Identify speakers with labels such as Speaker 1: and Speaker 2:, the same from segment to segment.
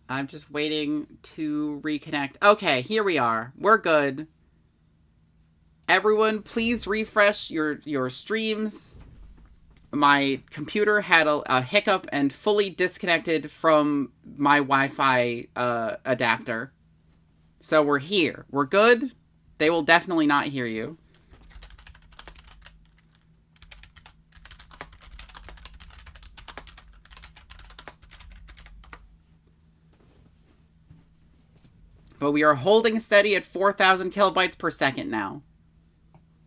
Speaker 1: I'm just waiting to reconnect. Okay, here we are. We're good. Everyone, please refresh your streams. My computer had a hiccup and fully disconnected from my Wi-Fi adapter. So we're here. We're good. They will definitely not hear you. But we are holding steady at 4,000 kilobytes per second now.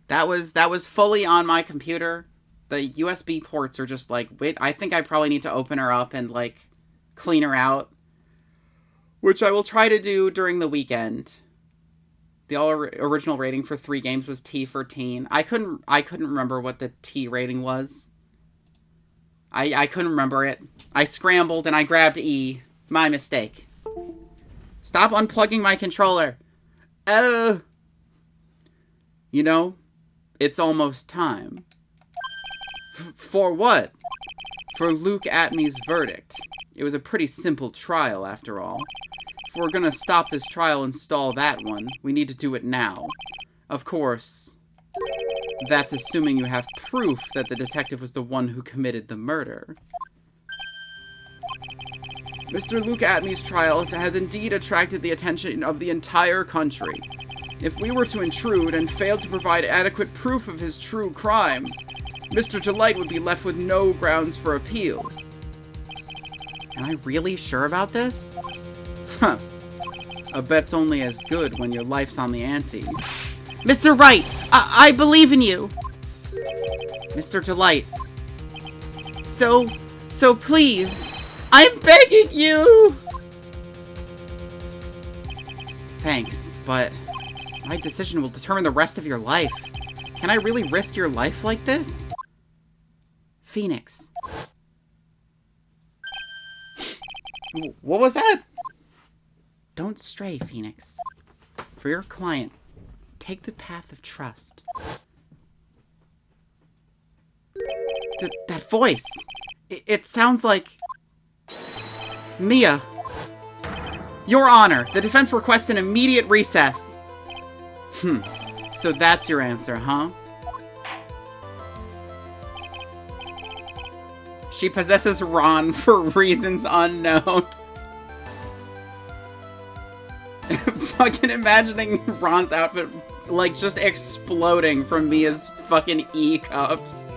Speaker 1: That was fully on my computer. The USB ports are just like, wait, I think I probably need to open her up and like clean her out, which I will try to do during the weekend. The original rating for 3 games was T for teen. I couldn't remember what the T rating was. I couldn't remember it. I scrambled and I grabbed E. My mistake. Stop unplugging my controller. Oh. You know, it's almost time. For what? For Luke Atmey's verdict. It was a pretty simple trial, after all. If we're gonna stop this trial and stall that one, we need to do it now. Of course, that's assuming you have proof that the detective was the one who committed the murder. Mr. Luke Atmey's trial has indeed attracted the attention of the entire country. If we were to intrude and fail to provide adequate proof of his true crime, Mr. Delight would be left with no grounds for appeal. Am I really sure about this? Huh. A bet's only as good when your life's on the ante. Mr. Wright! I believe in you! Mr. Delight. So please, I'm begging you! Thanks, but my decision will determine the rest of your life. Can I really risk your life like this? Phoenix. What was that? Don't stray, Phoenix. For your client, take the path of trust. That voice! It sounds like... Mia. Your Honor, the defense requests an immediate recess. So that's your answer, huh? She possesses Ron for reasons unknown. Fucking imagining Ron's outfit, like, just exploding from Mia's fucking E-cups.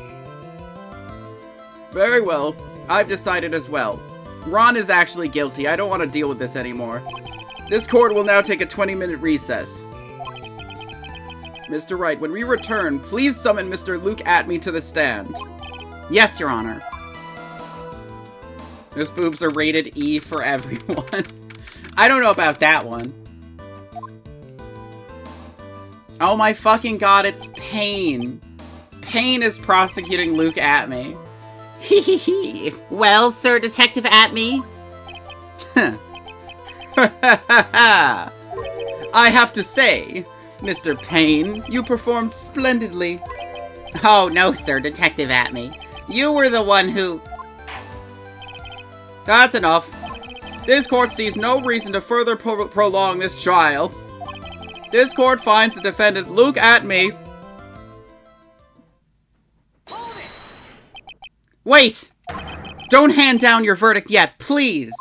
Speaker 1: Very well. I've decided as well. Ron is actually guilty. I don't want to deal with this anymore. This court will now take a 20-minute recess. Mr. Wright, when we return, please summon Mr. Luke Atmey to the stand. Yes, Your Honor. Those boobs are rated E for everyone. I don't know about that one. Oh my fucking god, it's Payne. Payne is prosecuting Luke Atmey. Hee hee hee. Well, Sir Detective Atmey? I have to say, Mr. Payne, you performed splendidly. Oh no, Sir Detective Atmey. You were the one who... That's enough. This court sees no reason to further prolong this trial. This court finds the defendant Luke Atmey... Wait! Don't hand down your verdict yet, please!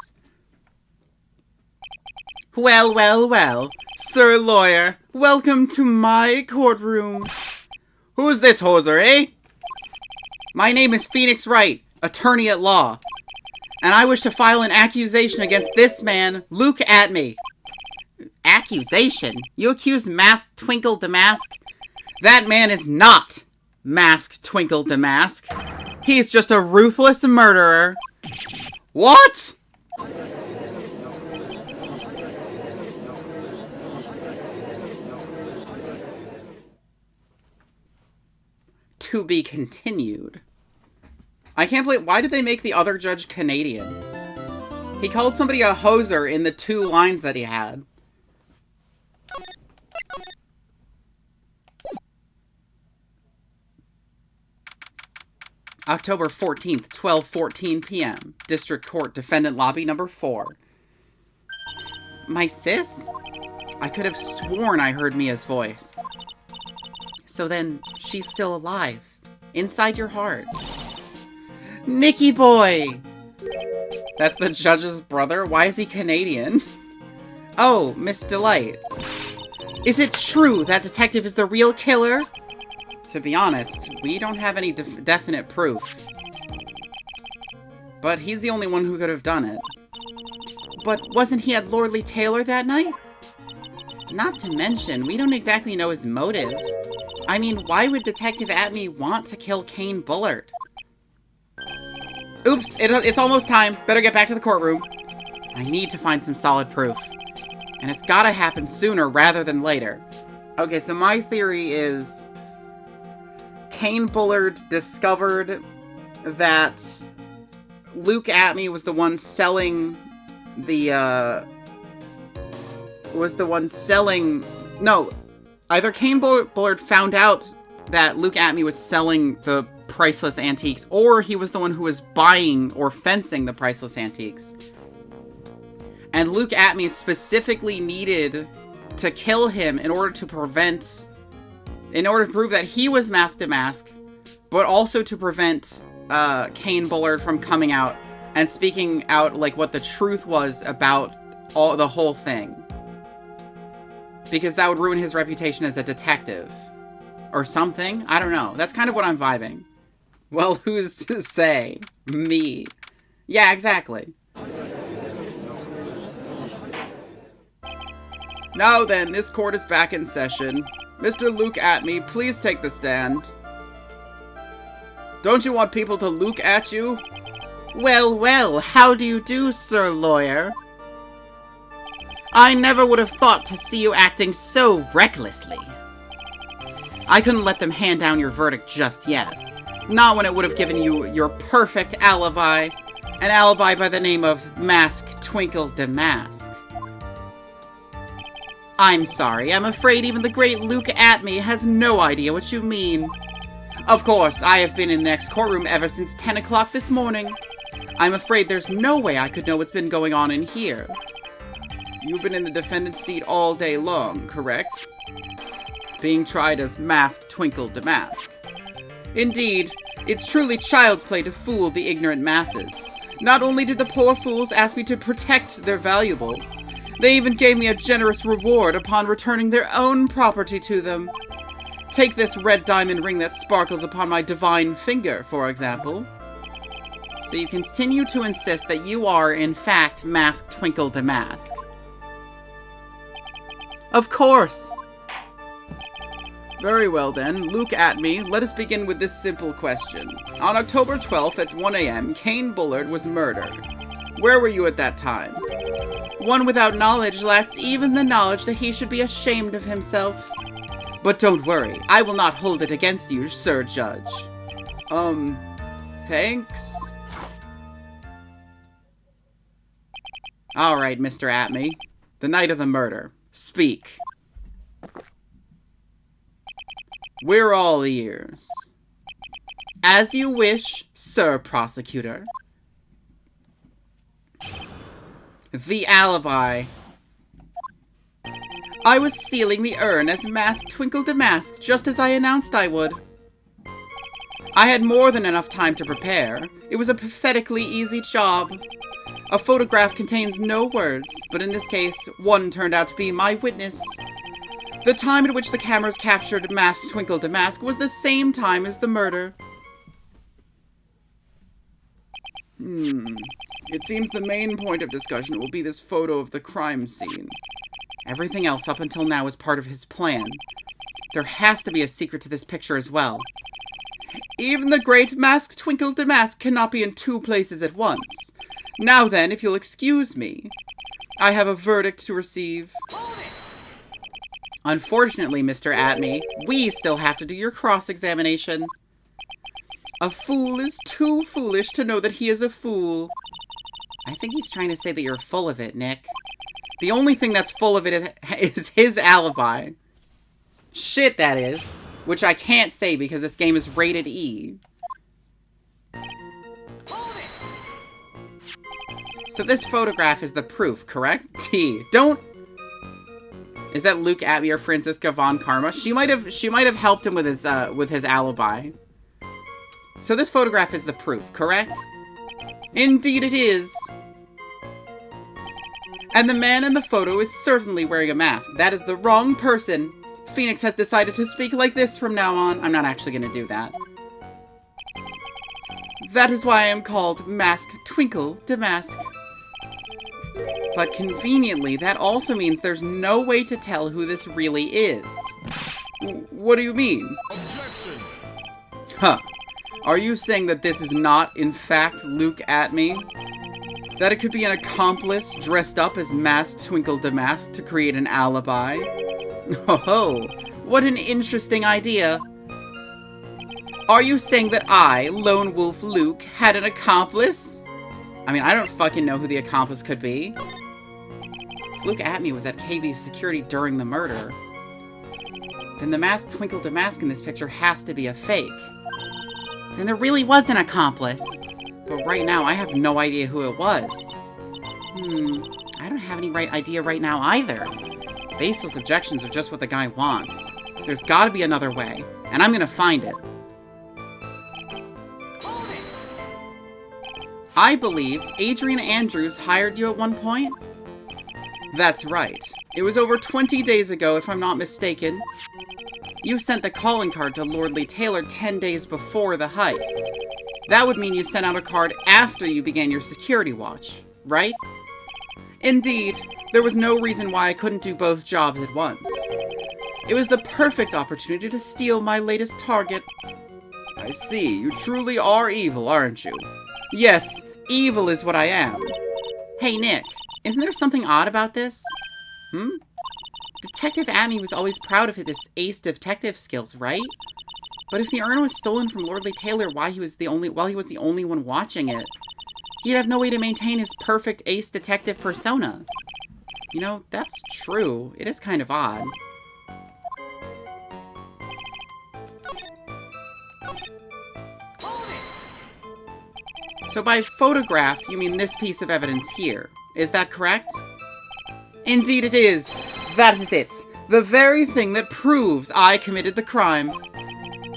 Speaker 1: Well, well, well. Sir Lawyer, welcome to my courtroom. Who's this hoser, eh? My name is Phoenix Wright, attorney at law. And I wish to file an accusation against this man, Luke Atmey. Accusation? You accuse Masked Twinkle Damask? That man is not Masked Twinkle Damask. He's just a ruthless murderer. What? To be continued. I can't believe... Why did they make the other judge Canadian? He called somebody a hoser in the 2 lines that he had. October 14th, 12:14 p.m. District Court, Defendant Lobby Number 4. My sis? I could have sworn I heard Mia's voice. So then, she's still alive. Inside your heart. Nicky boy! That's the judge's brother? Why is he Canadian? Oh, Miss Delight. Is it true that detective is the real killer? To be honest, we don't have any definite proof. But he's the only one who could have done it. But wasn't he at Lordly Taylor that night? Not to mention, we don't exactly know his motive. I mean, why would Detective Atme want to kill Kane Bullard? Oops, it's almost time. Better get back to the courtroom. I need to find some solid proof. And it's gotta happen sooner rather than later. Okay, so my theory is Kane Bullard discovered that Luke Atme was the one selling the, no, either Kane Bullard found out that Luke Atme was selling the priceless antiques, or he was the one who was buying or fencing the priceless antiques. And Luke Atme specifically needed to kill him in order to prove that he was Mask to Mask, but also to prevent Kane Bullard from coming out and speaking out like what the truth was about the whole thing. Because that would ruin his reputation as a detective. Or something? I don't know. That's kind of what I'm vibing. Well, who's to say? Me. Yeah, exactly. Now then, this court is back in session. Mr. Luke Atme, please take the stand. Don't you want people to look at you? Well, well, how do you do, Sir Lawyer? I never would have thought to see you acting so recklessly. I couldn't let them hand down your verdict just yet. Not when it would have given you your perfect alibi. An alibi by the name of Mask Twinkle Damask. I'm sorry, I'm afraid even the great Luke Atme has no idea what you mean. Of course, I have been in the next courtroom ever since 10 o'clock this morning. I'm afraid there's no way I could know what's been going on in here. You've been in the defendant's seat all day long, correct? Being tried as Mask Twinkle Damask. Indeed, it's truly child's play to fool the ignorant masses. Not only did the poor fools ask me to protect their valuables, they even gave me a generous reward upon returning their own property to them. Take this red diamond ring that sparkles upon my divine finger, for example. So you continue to insist that you are, in fact, Mask Twinkle Damask. Of course! Very well then, Luke Atme, let us begin with this simple question. On October 12th at 1 a.m., Kane Bullard was murdered. Where were you at that time? One without knowledge lacks even the knowledge that he should be ashamed of himself. But don't worry, I will not hold it against you, Sir Judge. Thanks? Alright, Mr. Atme. The night of the murder. Speak. We're all ears. As you wish, Sir Prosecutor. The alibi. I was stealing the urn as Mask Twinkle Damask, just as I announced I would. I had more than enough time to prepare. It was a pathetically easy job. A photograph contains no words, but in this case, one turned out to be my witness. The time at which the cameras captured Mask Twinkle Damask was the same time as the murder. It seems the main point of discussion will be this photo of the crime scene. Everything else up until now is part of his plan. There has to be a secret to this picture as well. Even the great Mask Twinkle Damask cannot be in two places at once. Now then, if you'll excuse me, I have a verdict to receive. Unfortunately, Mr. Atme, we still have to do your cross-examination. A fool is too foolish to know that he is a fool. I think he's trying to say that you're full of it, Nick. The only thing that's full of it is his alibi. Shit, that is. Which I can't say because this game is rated So this photograph is the proof, correct? T. Don't... Is that Luke Atme or Franziska von Karma? She might have helped him with his alibi. So this photograph is the proof, correct? Indeed it is! And the man in the photo is certainly wearing a mask. That is the wrong person. Phoenix has decided to speak like this from now on. I'm not actually going to do that. That is why I am called Mask Twinkle Damask. But conveniently, that also means there's no way to tell who this really is. What do you mean? Objection! Huh. Are you saying that this is not, in fact, Luke Atme? That it could be an accomplice dressed up as Masked Twinkle Damask to create an alibi? Oh, what an interesting idea. Are you saying that I, Lone Wolf Luke, had an accomplice? I mean, I don't fucking know who the accomplice could be. If Luke Atme was at KB's security during the murder, then the Masked Twinkle Damask in this picture has to be a fake. Then there really was an accomplice. But right now, I have no idea who it was. I don't have any idea right now either. Baseless objections are just what the guy wants. There's gotta be another way, and I'm gonna find it. I believe Adrian Andrews hired you at one point? That's right. It was over 20 days ago, if I'm not mistaken. You sent the calling card to Lordly Taylor 10 days before the heist. That would mean you sent out a card after you began your security watch, right? Indeed, there was no reason why I couldn't do both jobs at once. It was the perfect opportunity to steal my latest target. I see, you truly are evil, aren't you? Yes, evil is what I am. Hey, Nick, isn't there something odd about this? Detective Atme was always proud of his ace detective skills, right? But if the urn was stolen from Lordly Taylor while he was the only one watching it, he'd have no way to maintain his perfect ace detective persona. You know, that's true. It is kind of odd. So by photograph, you mean this piece of evidence here. Is that correct? Indeed it is. That is it. The very thing that proves I committed the crime.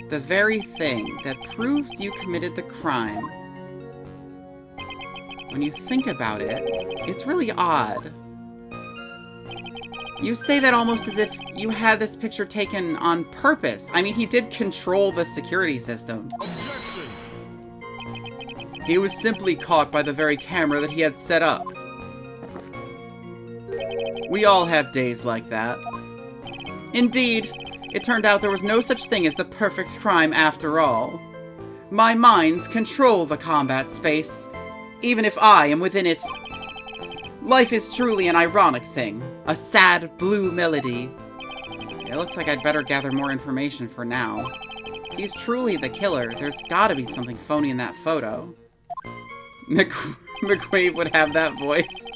Speaker 1: The very thing that proves you committed the crime. When you think about it, it's really odd. You say that almost as if you had this picture taken on purpose. I mean, he did control the security system. Objection! He was simply caught by the very camera that he had set up. We all have days like that. Indeed, it turned out there was no such thing as the perfect crime after all. My minds control the combat space, even if I am within it. Life is truly an ironic thing. A sad, blue melody. It looks like I'd better gather more information for now. If he's truly the killer, there's gotta be something phony in that photo. McQuaid would have that voice.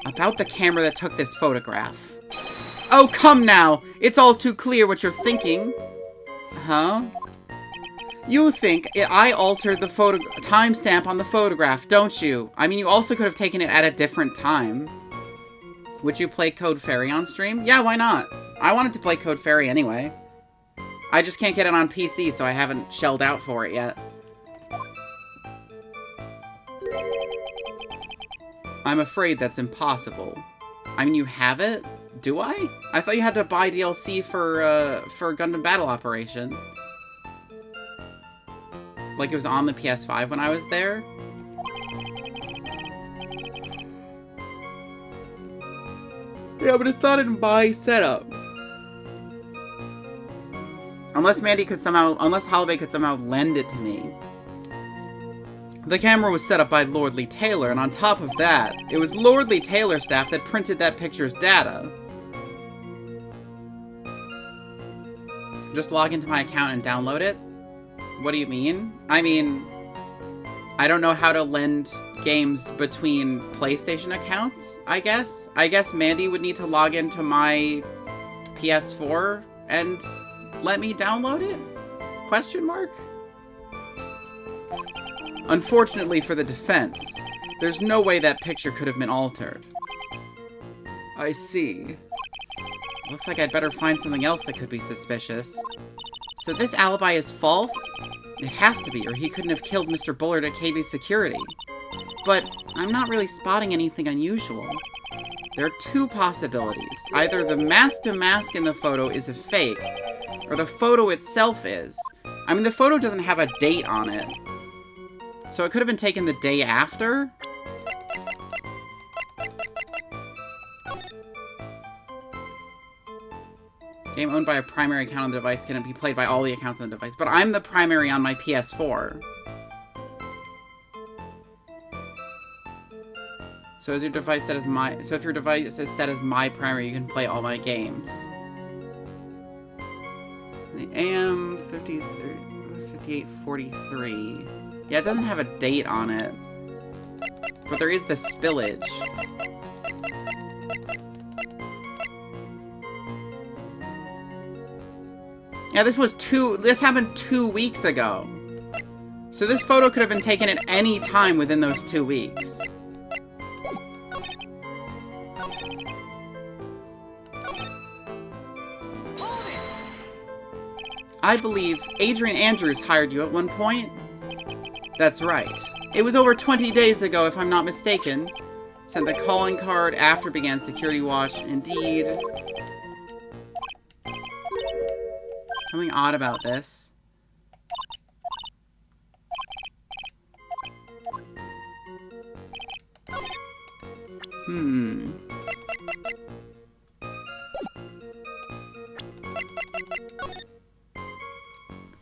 Speaker 1: About the camera that took this photograph. Oh, come now! It's all too clear what you're thinking. Huh? You think I altered the timestamp on the photograph, don't you? I mean, you also could have taken it at a different time. Would you play Code Fairy on stream? Yeah, why not? I wanted to play Code Fairy anyway. I just can't get it on PC, so I haven't shelled out for it yet. I'm afraid that's impossible. I mean, you have it? Do I? I thought you had to buy DLC for Gundam Battle Operation. Like it was on the PS5 when I was there? Yeah, but it's not in my setup. Unless Holiday could somehow lend it to me. The camera was set up by Lordly Taylor, and on top of that, it was Lordly Taylor staff that printed that picture's data. Just log into my account and download it? What do you mean? I mean, I don't know how to lend games between PlayStation accounts, I guess? I guess Mandy would need to log into my PS4 and let me download it? Question mark? Unfortunately for the defense, there's no way that picture could have been altered. I see. Looks like I'd better find something else that could be suspicious. So this alibi is false? It has to be, or he couldn't have killed Mr. Bullard at KB's security. But I'm not really spotting anything unusual. There are two possibilities. Either the mask-to-mask in the photo is a fake, or the photo itself is. I mean, the photo doesn't have a date on it. So it could have been taken the day after? Game owned by a primary account on the device can be played by all the accounts on the device. But I'm the primary on my PS4. So is your device set as my... So if your device is set as my primary, you can play all my games. The AM 5843. Yeah, it doesn't have a date on it. But there is the spillage. Yeah, this happened 2 weeks ago. So this photo could have been taken at any time within those 2 weeks. I believe Adrian Andrews hired you at one point. That's right. It was over 20 days ago, if I'm not mistaken. Sent the calling card after began security watch. Indeed. Something odd about this.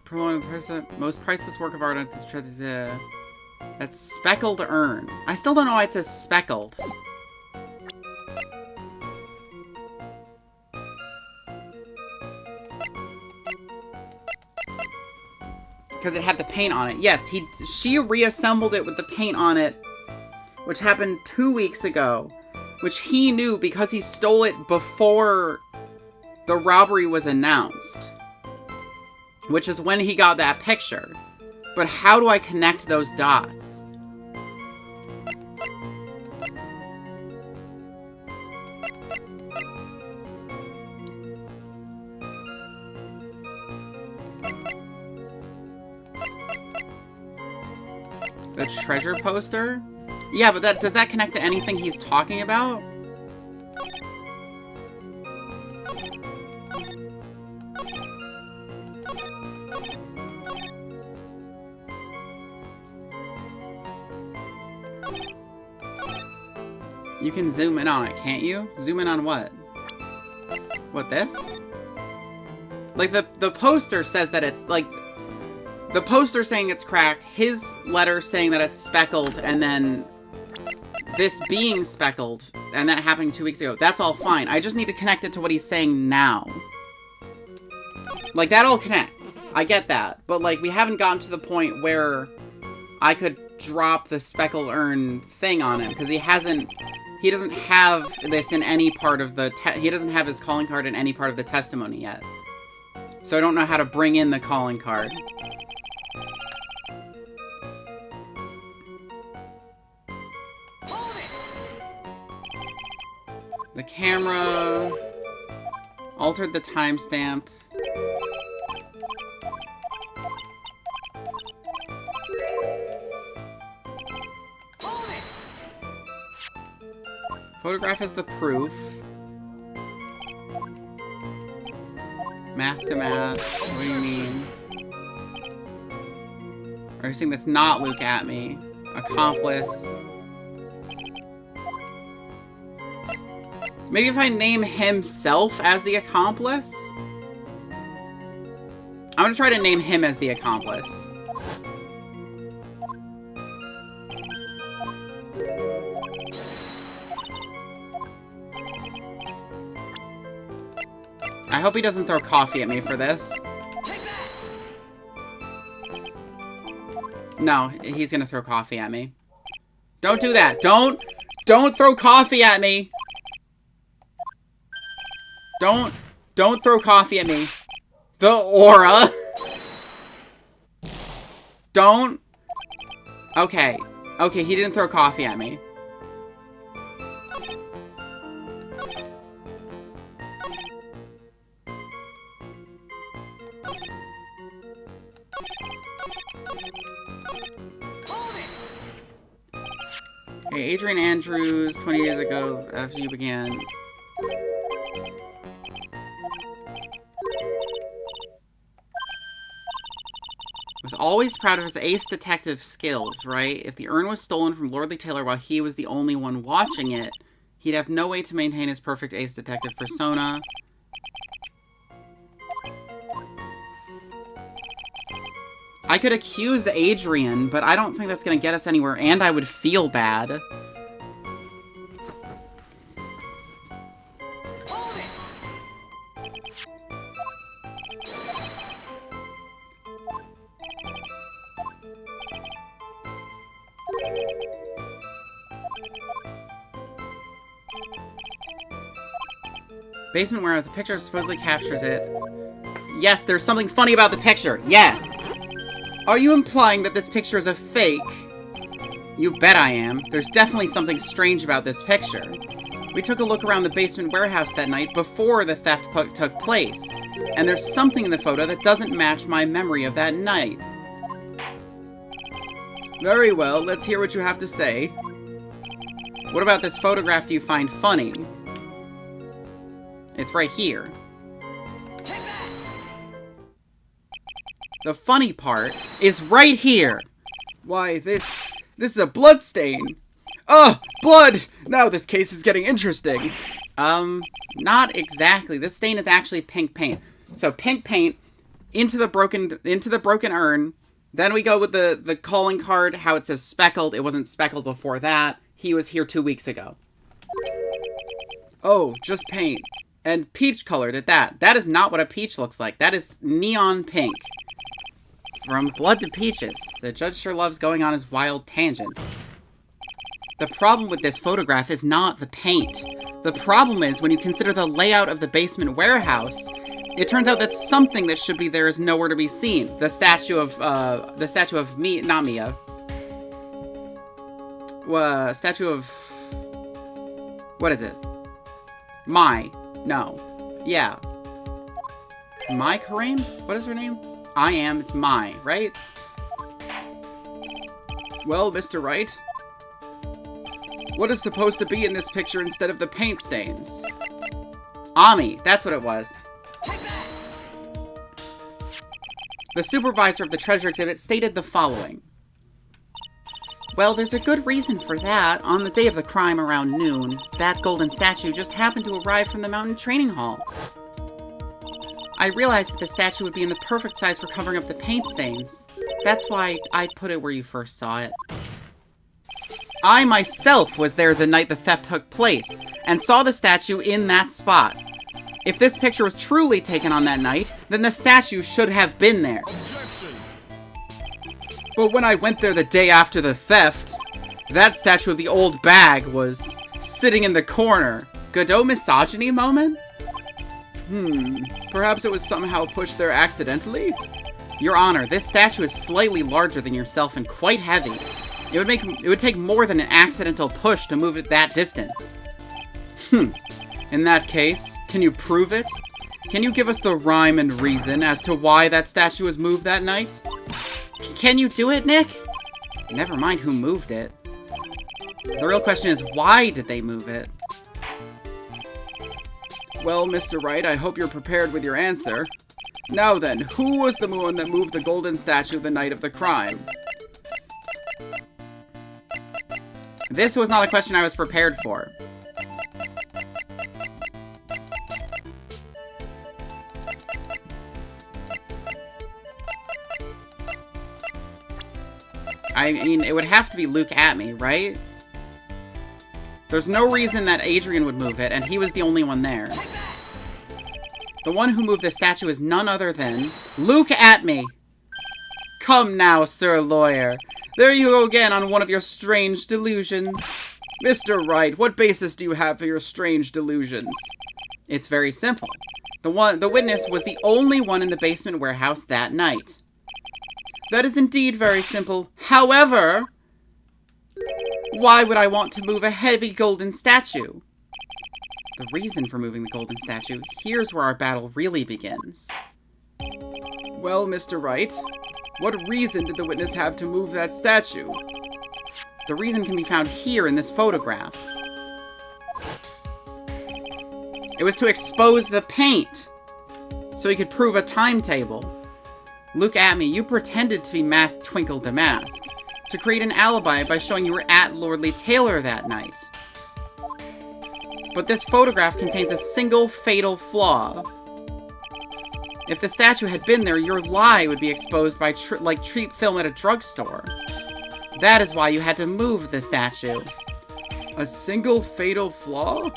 Speaker 1: Prolonged person, most priceless work of art. That's speckled urn. I still don't know why it says speckled. Because it had the paint on it. Yes, she reassembled it with the paint on it, which happened 2 weeks ago, which he knew because he stole it before the robbery was announced, which is when he got that picture. But how do I connect those dots? The treasure poster? Yeah, but does that connect to anything he's talking about? You can zoom in on it, can't you? Zoom in on what? What, this? Like, the poster says that it's, like... The poster saying it's cracked, his letter saying that it's speckled, and then this being speckled, and that happening 2 weeks ago. That's all fine. I just need to connect it to what he's saying now. Like, that all connects. I get that. But, like, we haven't gotten to the point where I could drop the speckled urn thing on him, because he doesn't have this in any part of the... He doesn't have his calling card in any part of the testimony yet. So I don't know how to bring in the calling card. The camera altered the timestamp. Photograph is the proof. Mask to mask. What do you mean? Are you saying that's not Luke at me? Accomplice. Maybe if I name himself as the accomplice? I'm gonna try to name him as the accomplice. I hope he doesn't throw coffee at me for this. No, he's gonna throw coffee at me. Don't do that. Don't throw coffee at me. Don't throw coffee at me. The aura. Don't. Okay. Okay, he didn't throw coffee at me. Okay, Adrian Andrews, 20 years ago, after you began. Was always proud of his ace detective skills, right? If the urn was stolen from Lordly Taylor while he was the only one watching it, he'd have no way to maintain his perfect ace detective persona. I could accuse Adrian, but I don't think that's going to get us anywhere, and I would feel bad. Basement warehouse, the picture supposedly captures it. Yes, there's something funny about the picture. Yes! Are you implying that this picture is a fake? You bet I am. There's definitely something strange about this picture. We took a look around the basement warehouse that night before the theft took place, and there's something in the photo that doesn't match my memory of that night. Very well, let's hear what you have to say. What about this photograph do you find funny? It's right here. The funny part is right here. Why, this is a blood stain. Oh, blood! Now this case is getting interesting. Not exactly. This stain is actually pink paint. So pink paint into the broken urn. Then we go with the calling card, how it says speckled. It wasn't speckled before that. He was here 2 weeks ago. Oh, just paint. And peach colored at that. That is not what a peach looks like. That is neon pink. From blood to peaches. The judge sure loves going on his wild tangents. The problem with this photograph is not the paint. The problem is when you consider the layout of the basement warehouse, it turns out that something that should be there is nowhere to be seen. The statue of not Mia. Statue of... What is it? Mai. No. Yeah. Mai Kareem? What is her name? I am. It's Mai, right? Well, Mr. Wright? What is supposed to be in this picture instead of the paint stains? Ami. That's what it was. The supervisor of the treasure exhibit stated the following. Well, there's a good reason for that. On the day of the crime around noon, that golden statue just happened to arrive from the mountain training hall. I realized that the statue would be in the perfect size for covering up the paint stains. That's why I put it where you first saw it. I myself was there the night the theft took place, and saw the statue in that spot. If this picture was truly taken on that night, then the statue should have been there. Objection. But when I went there the day after the theft, that statue of the old bag was sitting in the corner. Godot misogyny moment? Perhaps it was somehow pushed there accidentally? Your Honor, this statue is slightly larger than yourself and quite heavy. It would take more than an accidental push to move it that distance. In that case, can you prove it? Can you give us the rhyme and reason as to why that statue was moved that night? Can you do it, Nick? Never mind who moved it. The real question is, why did they move it? Well, Mr. Wright, I hope you're prepared with your answer. Now then, who was the one that moved the golden statue the night of the crime? This was not a question I was prepared for. I mean, it would have to be Luke at me, right? There's no reason that Adrian would move it, and he was the only one there. The one who moved the statue is none other than Luke at me. Come now, Sir Lawyer. There you go again on one of your strange delusions. Mr. Wright, what basis do you have for your strange delusions? It's very simple. The witness was the only one in the basement warehouse that night. That is indeed very simple. However, Why would I want to move a heavy golden statue? The reason for moving the golden statue, here's where our battle really begins. Well, Mr. Wright, what reason did the witness have to move that statue? The reason can be found here in this photograph. It was to expose the paint, so he could prove a timetable. Look at me, you pretended to be Masked Twinkle Damask, to create an alibi by showing you were at Lordly Taylor that night. But this photograph contains a single fatal flaw. If the statue had been there, your lie would be exposed by like cheap film at a drugstore. That is why you had to move the statue. A single fatal flaw?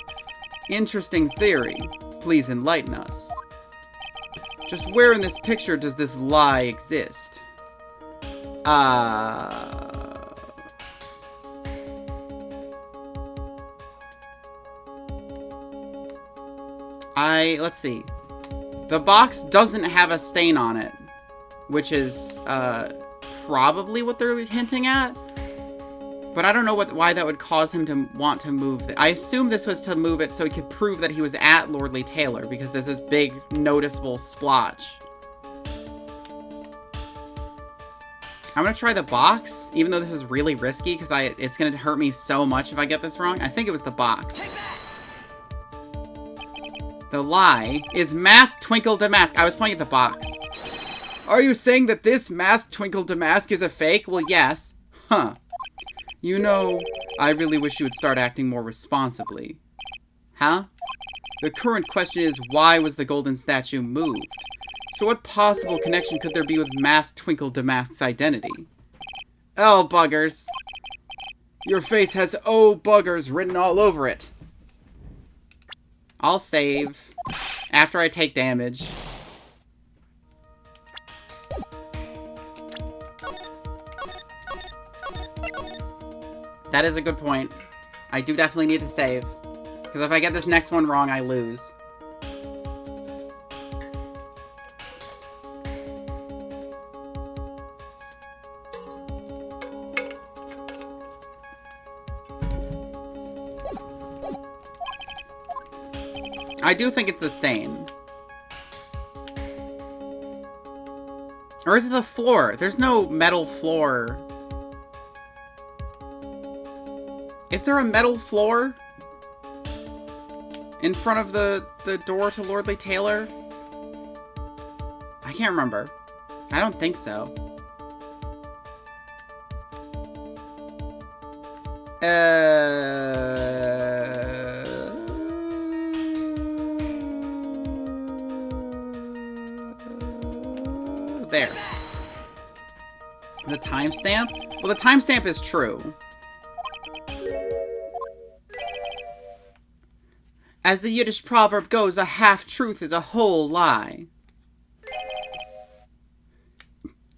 Speaker 1: Interesting theory. Please enlighten us. Just where in this picture does this lie exist? Let's see. The box doesn't have a stain on it, which is, probably what they're hinting at. But I don't know why that would cause him to want to move it. I assume this was to move it so he could prove that he was at Lordly Taylor, because there's this big, noticeable splotch. I'm gonna try the box, even though this is really risky, because it's gonna hurt me so much if I get this wrong. I think it was the box. The lie is Masked Twinkle Damask. I was pointing at the box. Are you saying that this Masked Twinkle Damask is a fake? Well, yes. Huh. You know, I really wish you would start acting more responsibly. Huh? The current question is, why was the golden statue moved? So what possible connection could there be with Masked Twinkle Damask's identity? Oh, buggers. Your face has "oh, buggers" written all over it. I'll save after I take damage. That is a good point. I do definitely need to save, because if I get this next one wrong, I lose. I do think it's the stain. Or is it the floor? There's no metal floor. Is there a metal floor in front of the door to Lordly Taylor? I can't remember. I don't think so. There. The timestamp? Well, the timestamp is true. As the Yiddish proverb goes, a half-truth is a whole lie.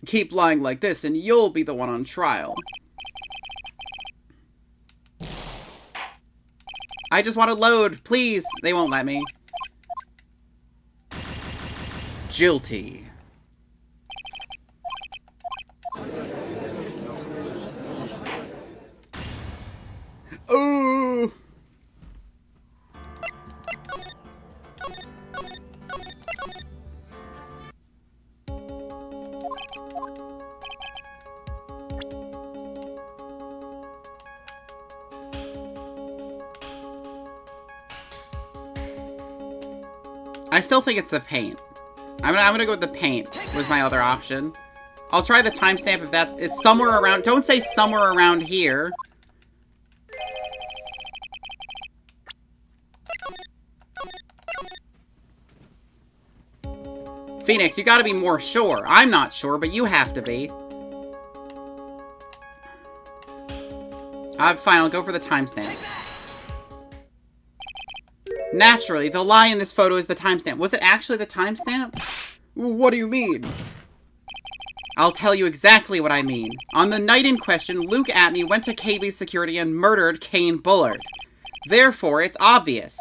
Speaker 1: Keep lying like this and you'll be the one on trial. I just want to load, please. They won't let me. Guilty. Oh. I still think it's the paint. I'm gonna go with the paint, was my other option. I'll try the timestamp if that is somewhere around. Don't say somewhere around here. Phoenix, you gotta be more sure. I'm not sure, but you have to be. Fine, I'll go for the timestamp. Naturally, the lie in this photo is the timestamp. Was it actually the timestamp? What do you mean? I'll tell you exactly what I mean. On the night in question, Luke Atme went to KB's security and murdered Kane Bullard. Therefore, it's obvious.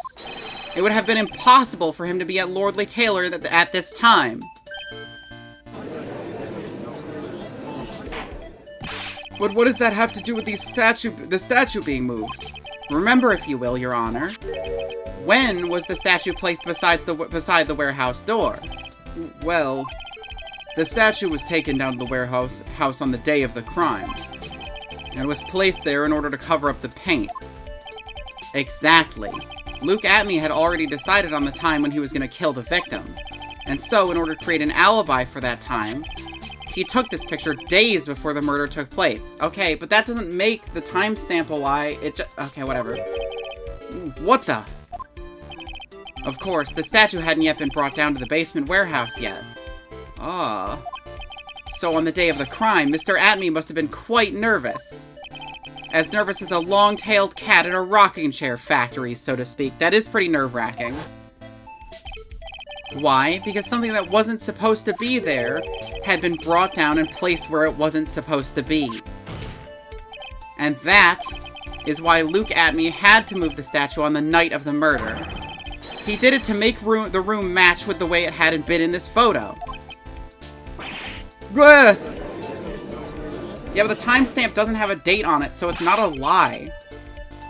Speaker 1: It would have been impossible for him to be at Lordly Taylor at this time. But what does that have to do with the statue being moved? Remember, if you will, Your Honor, when was the statue placed beside the warehouse door? Well, the statue was taken down to the warehouse on the day of the crime, and it was placed there in order to cover up the paint. Exactly. Luke Atme had already decided on the time when he was going to kill the victim, and so, in order to create an alibi for that time, he took this picture days before the murder took place. Okay, but that doesn't make the timestamp a lie. Okay, whatever. What the? Of course, the statue hadn't yet been brought down to the basement warehouse yet. Ah. So on the day of the crime, Mr. Atme must have been quite nervous. As nervous as a long-tailed cat in a rocking chair factory, so to speak. That is pretty nerve-wracking. Why? Because something that wasn't supposed to be there had been brought down and placed where it wasn't supposed to be. And that is why Luke Atme had to move the statue on the night of the murder. He did it to make the room match with the way it hadn't been in this photo. Gah! Yeah, but the timestamp doesn't have a date on it, so it's not a lie.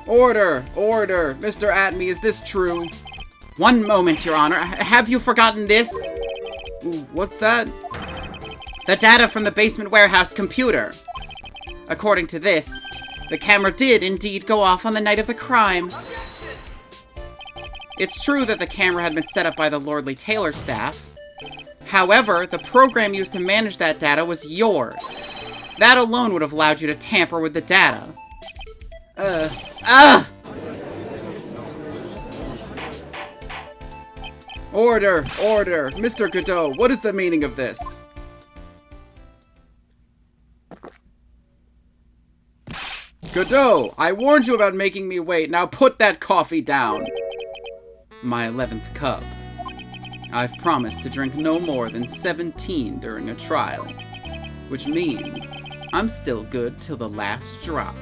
Speaker 1: Order! Order! Mr. Atme, is this true? One moment, Your Honor. Have you forgotten this? Ooh, what's that? The data from the basement warehouse computer. According to this, the camera did indeed go off on the night of the crime. It's true that the camera had been set up by the Lordly Taylor staff. However, the program used to manage that data was yours. That alone would have allowed you to tamper with the data. Order! Order! Mr. Godot, what is the meaning of this? Godot, I warned you about making me wait. Now put that coffee down. My 11th cup. I've promised to drink no more than 17 during a trial, which means I'm still good till the last drop.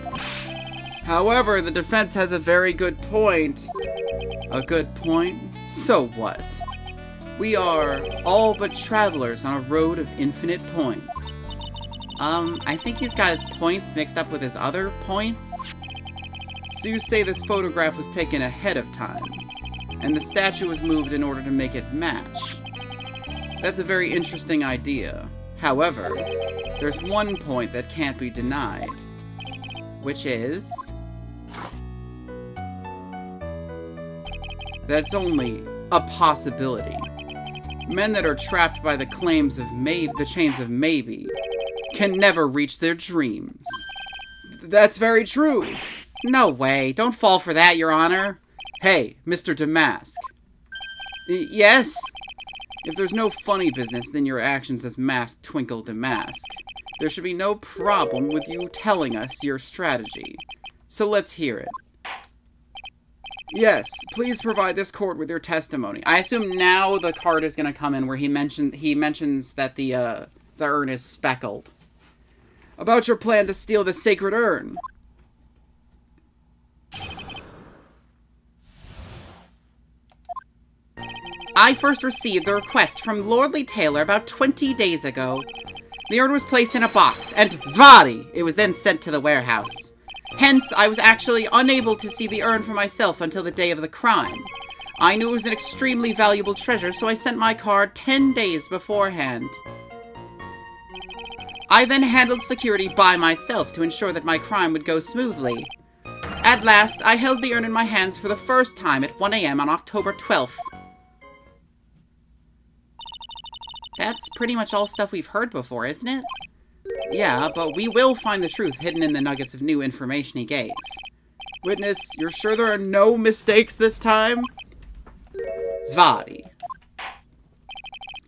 Speaker 1: However, the defense has a very good point. A good point? So what? We are all but travelers on a road of infinite points. I think he's got his points mixed up with his other points. So you say this photograph was taken ahead of time, and the statue was moved in order to make it match. That's a very interesting idea. However, there's one point that can't be denied, which is that's only a possibility. Men that are trapped by the chains of maybe, can never reach their dreams. That's very true. No way. Don't fall for that, Your Honor. Hey, Mr. Damask. Yes? If there's no funny business, then your actions as Masked Twinkle Damask. There should be no problem with you telling us your strategy. So let's hear it. Yes, please provide this court with your testimony. I assume now the card is going to come in where he mentions that the urn is speckled. About your plan to steal the sacred urn. I first received the request from Lordly Taylor about 20 days ago. The urn was placed in a box, and Zvari! It was then sent to the warehouse. Hence, I was actually unable to see the urn for myself until the day of the crime. I knew it was an extremely valuable treasure, so I sent my card 10 days beforehand. I then handled security by myself to ensure that my crime would go smoothly. At last, I held the urn in my hands for the first time at 1 a.m. on October 12th. That's pretty much all stuff we've heard before, isn't it? Yeah, but we will find the truth hidden in the nuggets of new information he gave. Witness, you're sure there are no mistakes this time? Zvadi.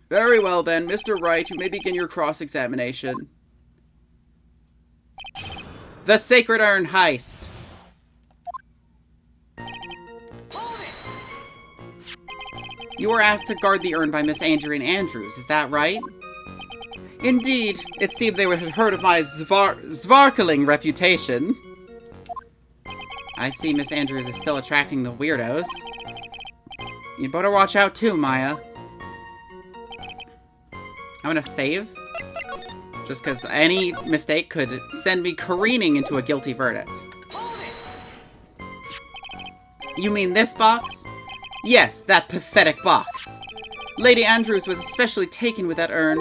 Speaker 1: Very well then, Mr. Wright, you may begin your cross-examination. The Sacred Urn Heist. You were asked to guard the urn by Miss Adrian Andrews, is that right? Indeed, it seemed they had heard of my svarkling reputation. I see Miss Andrews is still attracting the weirdos. You'd better watch out too, Maya. I'm gonna save. Just because any mistake could send me careening into a guilty verdict. You mean this box? Yes, that pathetic box. Lady Andrews was especially taken with that urn,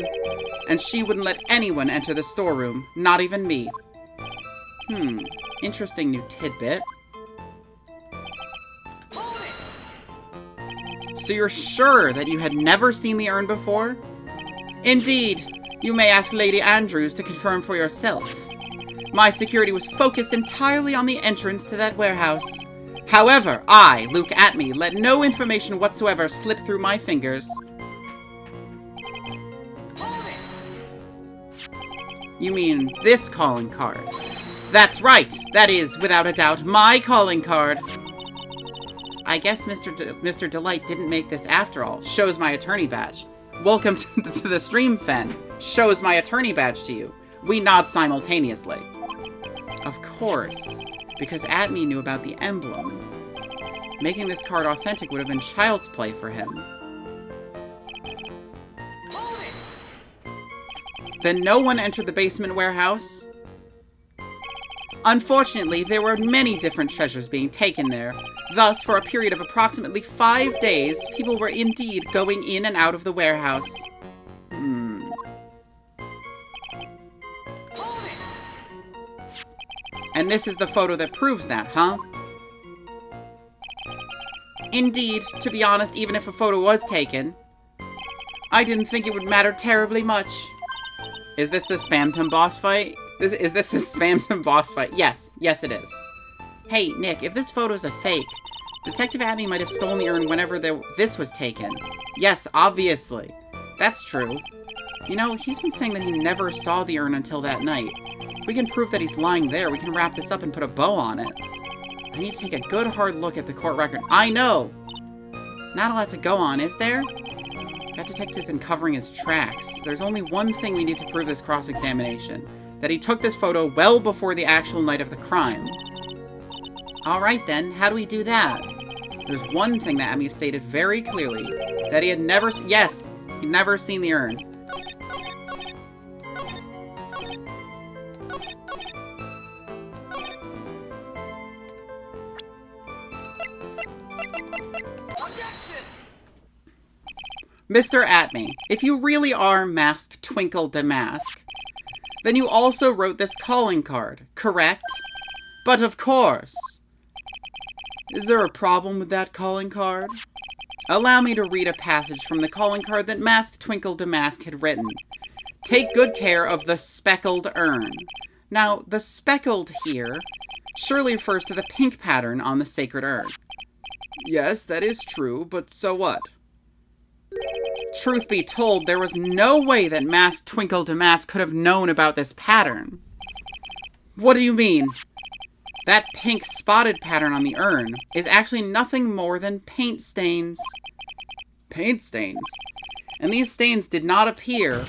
Speaker 1: and she wouldn't let anyone enter the storeroom, not even me. Interesting new tidbit. So you're sure that you had never seen the urn before? Indeed. You may ask Lady Andrews to confirm for yourself. My security was focused entirely on the entrance to that warehouse. However, I, Luke Atme, let no information whatsoever slip through my fingers. You mean this calling card? That's right! That is, without a doubt, my calling card! I guess Mr. Delight didn't make this after all. Shows my attorney badge. Welcome to the stream, Fen. Shows my attorney badge to you. We nod simultaneously. Of course, because Atme knew about the emblem. Making this card authentic would have been child's play for him. Then no one entered the basement warehouse? Unfortunately, there were many different treasures being taken there. Thus, for a period of approximately 5 days, people were indeed going in and out of the warehouse. And this is the photo that proves that, huh? Indeed, to be honest, even if a photo was taken, I didn't think it would matter terribly much. Is this the Spamton boss fight? Is this the Spamton boss fight? Yes. Yes, it is. Hey, Nick, if this photo's a fake, Detective Abby might have stolen the urn whenever this was taken. Yes, obviously. That's true. You know, he's been saying that he never saw the urn until that night. If we can prove that he's lying there, we can wrap this up and put a bow on it. I need to take a good hard look at the court record. I know! Not a lot to go on, is there? That detective's been covering his tracks. There's only one thing we need to prove this cross-examination. That he took this photo well before the actual night of the crime. Alright then, how do we do that? There's one thing that Abby stated very clearly. That he had never he'd never seen the urn. Mr. Atme, if you really are Mask Twinkle Damask, then you also wrote this calling card, correct? But of course. Is there a problem with that calling card? Allow me to read a passage from the calling card that Mask Twinkle Damask had written. Take good care of the speckled urn. Now, the speckled here surely refers to the pink pattern on the sacred urn. Yes, that is true, but so what? Truth be told, there was no way that Mask Twinkle Damask could have known about this pattern. What do you mean? That pink spotted pattern on the urn is actually nothing more than paint stains. Paint stains? And these stains did not appear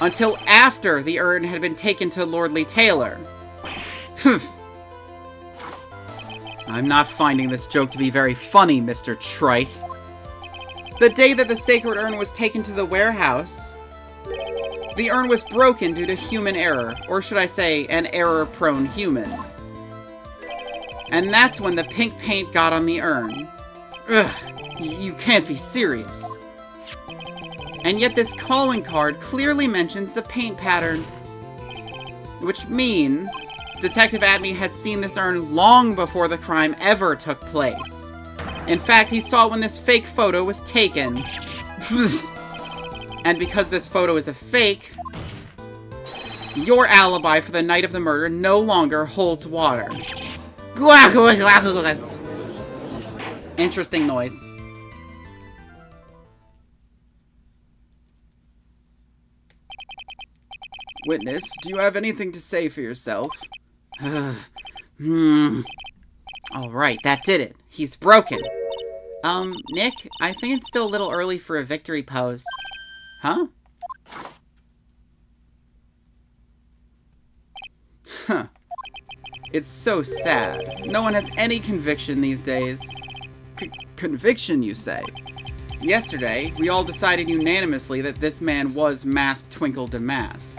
Speaker 1: until after the urn had been taken to Lordly Taylor. I'm not finding this joke to be very funny, Mr. Trite. The day that the sacred urn was taken to the warehouse, the urn was broken due to human error, or should I say, an error-prone human. And that's when the pink paint got on the urn. Ugh, you can't be serious. And yet this calling card clearly mentions the paint pattern. Which means Detective Atme had seen this urn long before the crime ever took place. In fact, he saw it when this fake photo was taken. And because this photo is a fake, your alibi for the night of the murder no longer holds water. Interesting noise. Witness, do you have anything to say for yourself? Alright, that did it. He's broken. Nick, I think it's still a little early for a victory pose. Huh? Huh. It's so sad. No one has any conviction these days. Conviction, you say? Yesterday, we all decided unanimously that this man was Masked Twinkle Damask.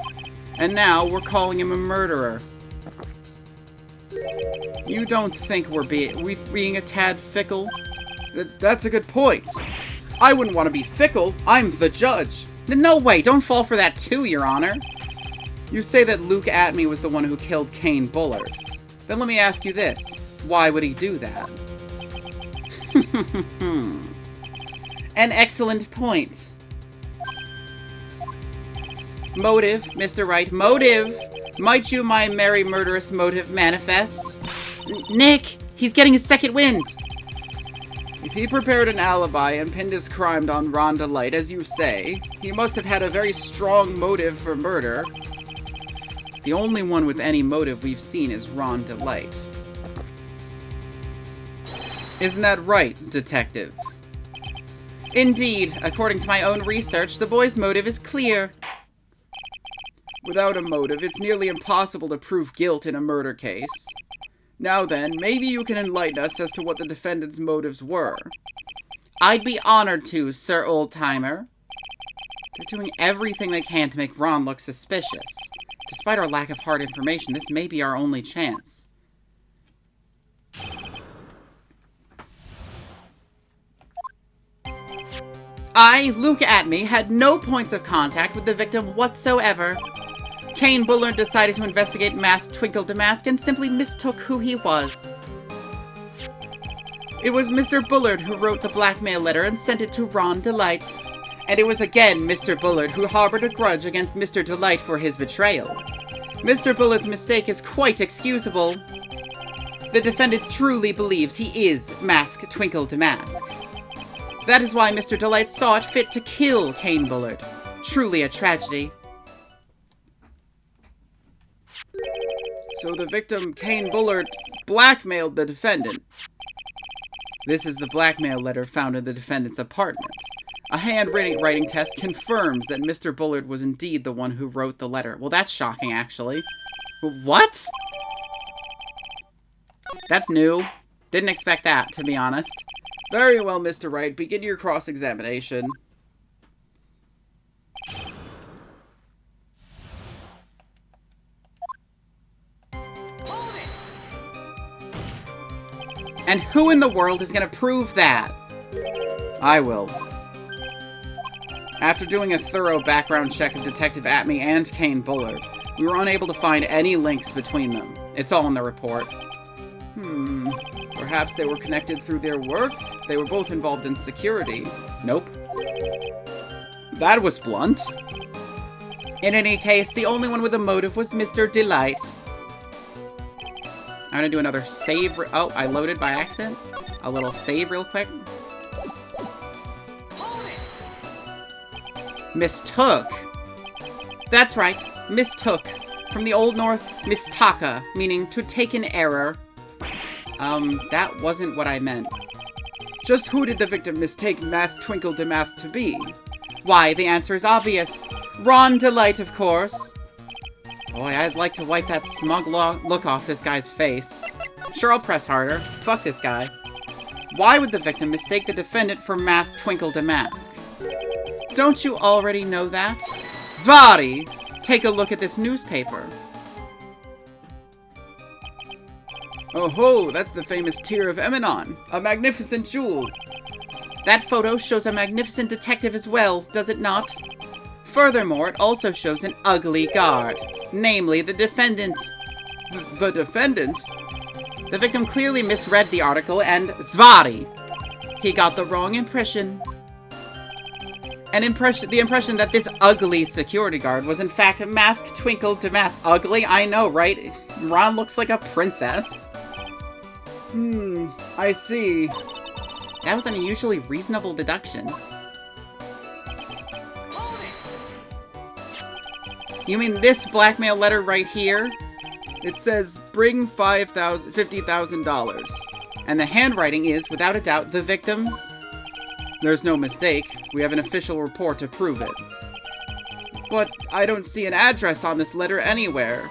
Speaker 1: And now, we're calling him a murderer. You don't think we're being a tad fickle? That's a good point. I wouldn't want to be fickle. I'm the judge. No way, don't fall for that too, Your Honor. You say that Luke Atmey was the one who killed Kane Bullard. Then let me ask you this. Why would he do that? An excellent point. Motive, Mr. Wright, motive. Might you, my merry murderous motive, manifest? Nick, he's getting a second wind. If he prepared an alibi and pinned his crime on Rhonda Light, as you say, he must have had a very strong motive for murder. The only one with any motive we've seen is Rhonda Light. Isn't that right, Detective? Indeed, according to my own research, the boy's motive is clear. Without a motive, it's nearly impossible to prove guilt in a murder case. Now then, maybe you can enlighten us as to what the defendant's motives were. I'd be honored to, Sir Old-Timer. They're doing everything they can to make Ron look suspicious. Despite our lack of hard information, this may be our only chance. I, Luke Atmey, had no points of contact with the victim whatsoever. Kane Bullard decided to investigate Masked Twinkle Damask and simply mistook who he was. It was Mr. Bullard who wrote the blackmail letter and sent it to Ron Delight. And it was again Mr. Bullard who harbored a grudge against Mr. Delight for his betrayal. Mr. Bullard's mistake is quite excusable. The defendant truly believes he is Masked Twinkle Damask. That is why Mr. Delight saw it fit to kill Kane Bullard. Truly a tragedy. So the victim, Kane Bullard, blackmailed the defendant. This is the blackmail letter found in the defendant's apartment. A handwriting test confirms that Mr. Bullard was indeed the one who wrote the letter. Well, that's shocking, actually. What? That's new. Didn't expect that, to be honest. Very well, Mr. Wright. Begin your cross-examination. And who in the world is going to prove that? I will. After doing a thorough background check of Detective Atmey and Kane Bullard, we were unable to find any links between them. It's all in the report. Perhaps they were connected through their work? They were both involved in security. Nope. That was blunt. In any case, the only one with a motive was Mr. Delight. I'm gonna do another save. Oh, I loaded by accident. A little save real quick. Mistook. That's right, mistook. From the Old North, mistaka, meaning to take an error. That wasn't what I meant. Just who did the victim mistake Masked Twinkle Damask to be? Why, the answer is obvious. Ron Delight, of course. Boy, I'd like to wipe that smug look off this guy's face. Sure, I'll press harder. Fuck this guy. Why would the victim mistake the defendant for Masked Twinkle Damask? Don't you already know that? Zvari! Take a look at this newspaper. Oh ho, that's the famous Tear of Eminon, a magnificent jewel. That photo shows a magnificent detective as well, does it not? Furthermore, it also shows an ugly guard, namely the defendant. The defendant? The victim clearly misread the article and Zvari! He got the wrong impression. The impression that this ugly security guard was in fact Masked Twinkle Damask. Ugly? I know, right? Ron looks like a princess. I see. That was an unusually reasonable deduction. You mean this blackmail letter right here? It says, bring $50,000. And the handwriting is, without a doubt, the victim's? There's no mistake. We have an official report to prove it. But I don't see an address on this letter anywhere.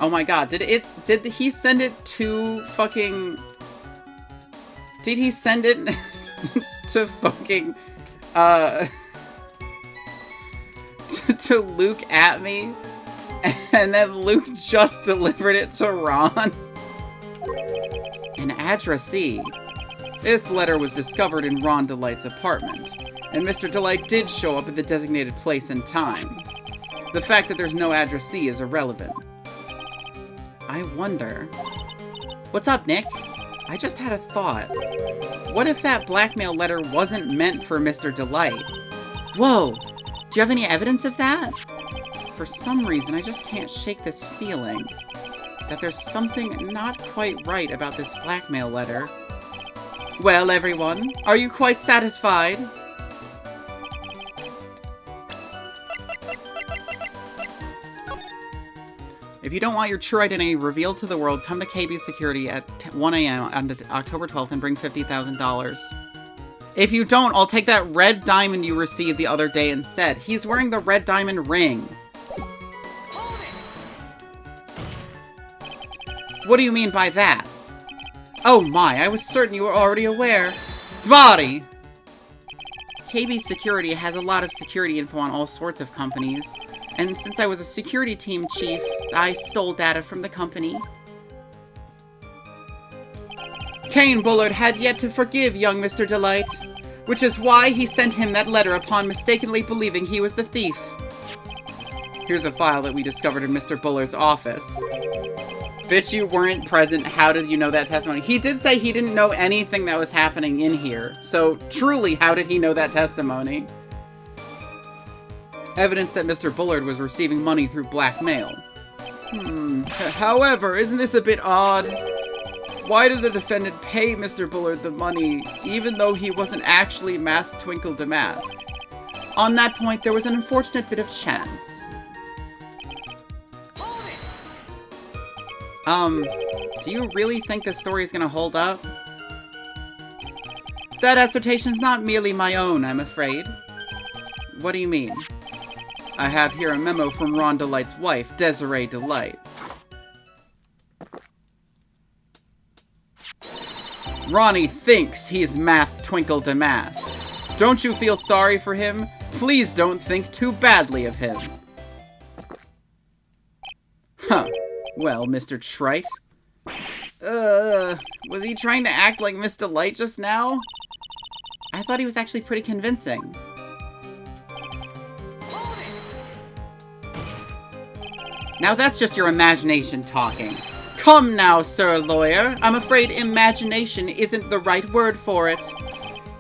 Speaker 1: Oh my god, did he send it to fucking... Did he send it to fucking to Luke at me, and then Luke just delivered it to Ron. An addressee. This letter was discovered in Ron Delight's apartment, and Mr. Delight did show up at the designated place and time. The fact that there's no addressee is irrelevant. I wonder... What's up, Nick? I just had a thought. What if that blackmail letter wasn't meant for Mr. Delight? Whoa! Do you have any evidence of that? For some reason, I just can't shake this feeling that there's something not quite right about this blackmail letter. Well, everyone, are you quite satisfied? If you don't want your true identity revealed to the world, come to KB Security at 1 a.m. on October 12th and bring $50,000. If you don't, I'll take that red diamond you received the other day instead. He's wearing the red diamond ring. What do you mean by that? Oh my, I was certain you were already aware. Svary! KB Security has a lot of security info on all sorts of companies. And since I was a security team chief, I stole data from the company. Kane Bullard had yet to forgive young Mr. Delight, which is why he sent him that letter upon mistakenly believing he was the thief. Here's a file that we discovered in Mr. Bullard's office. Bitch, you weren't present. How did you know that testimony? He did say he didn't know anything that was happening in here. So, truly, how did he know that testimony? Evidence that Mr. Bullard was receiving money through blackmail. However, isn't this a bit odd? Why did the defendant pay Mr. Bullard the money, even though he wasn't actually Mask Twinkle Damask? On that point, there was an unfortunate bit of chance. Do you really think this story is gonna hold up? That assertion's not merely my own, I'm afraid. What do you mean? I have here a memo from Ron Delight's wife, Desiree Delight. Ronnie thinks he's Masked Twinkle Damask. Don't you feel sorry for him? Please don't think too badly of him. Huh. Well, Mr. Trite. Was he trying to act like Miss Delight just now? I thought he was actually pretty convincing. Now that's just your imagination talking. Come now, Sir Lawyer. I'm afraid imagination isn't the right word for it.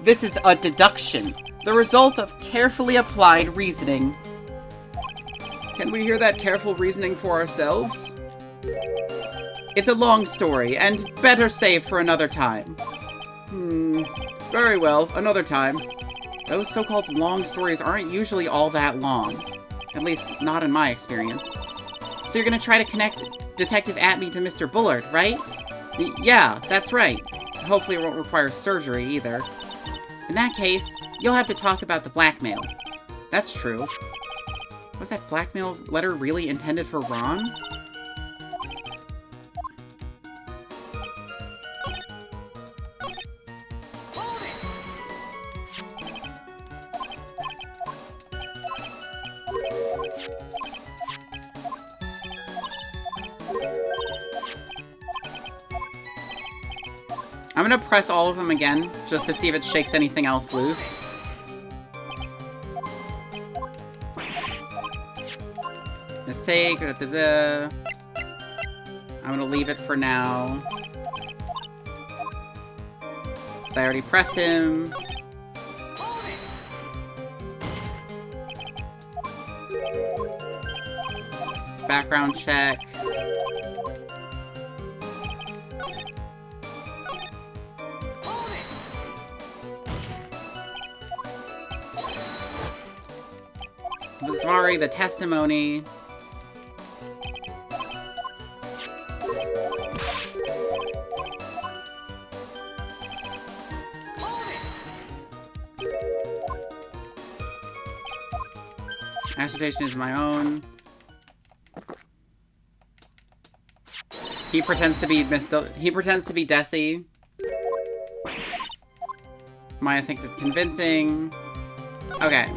Speaker 1: This is a deduction, the result of carefully applied reasoning. Can we hear that careful reasoning for ourselves? It's a long story, and better saved for another time. Very well, another time. Those so-called long stories aren't usually all that long. At least, not in my experience. So you're gonna try to connect Detective Atme to Mr. Bullard, right? Yeah, that's right. Hopefully it won't require surgery, either. In that case, you'll have to talk about the blackmail. That's true. Was that blackmail letter really intended for Ron? I'm gonna press all of them again, just to see if it shakes anything else loose. Mistake, I'm gonna leave it for now. I already pressed him. Background check. Svary, the testimony. Assertion is my own. He pretends to be he pretends to be Desi. Maya thinks it's convincing. Okay.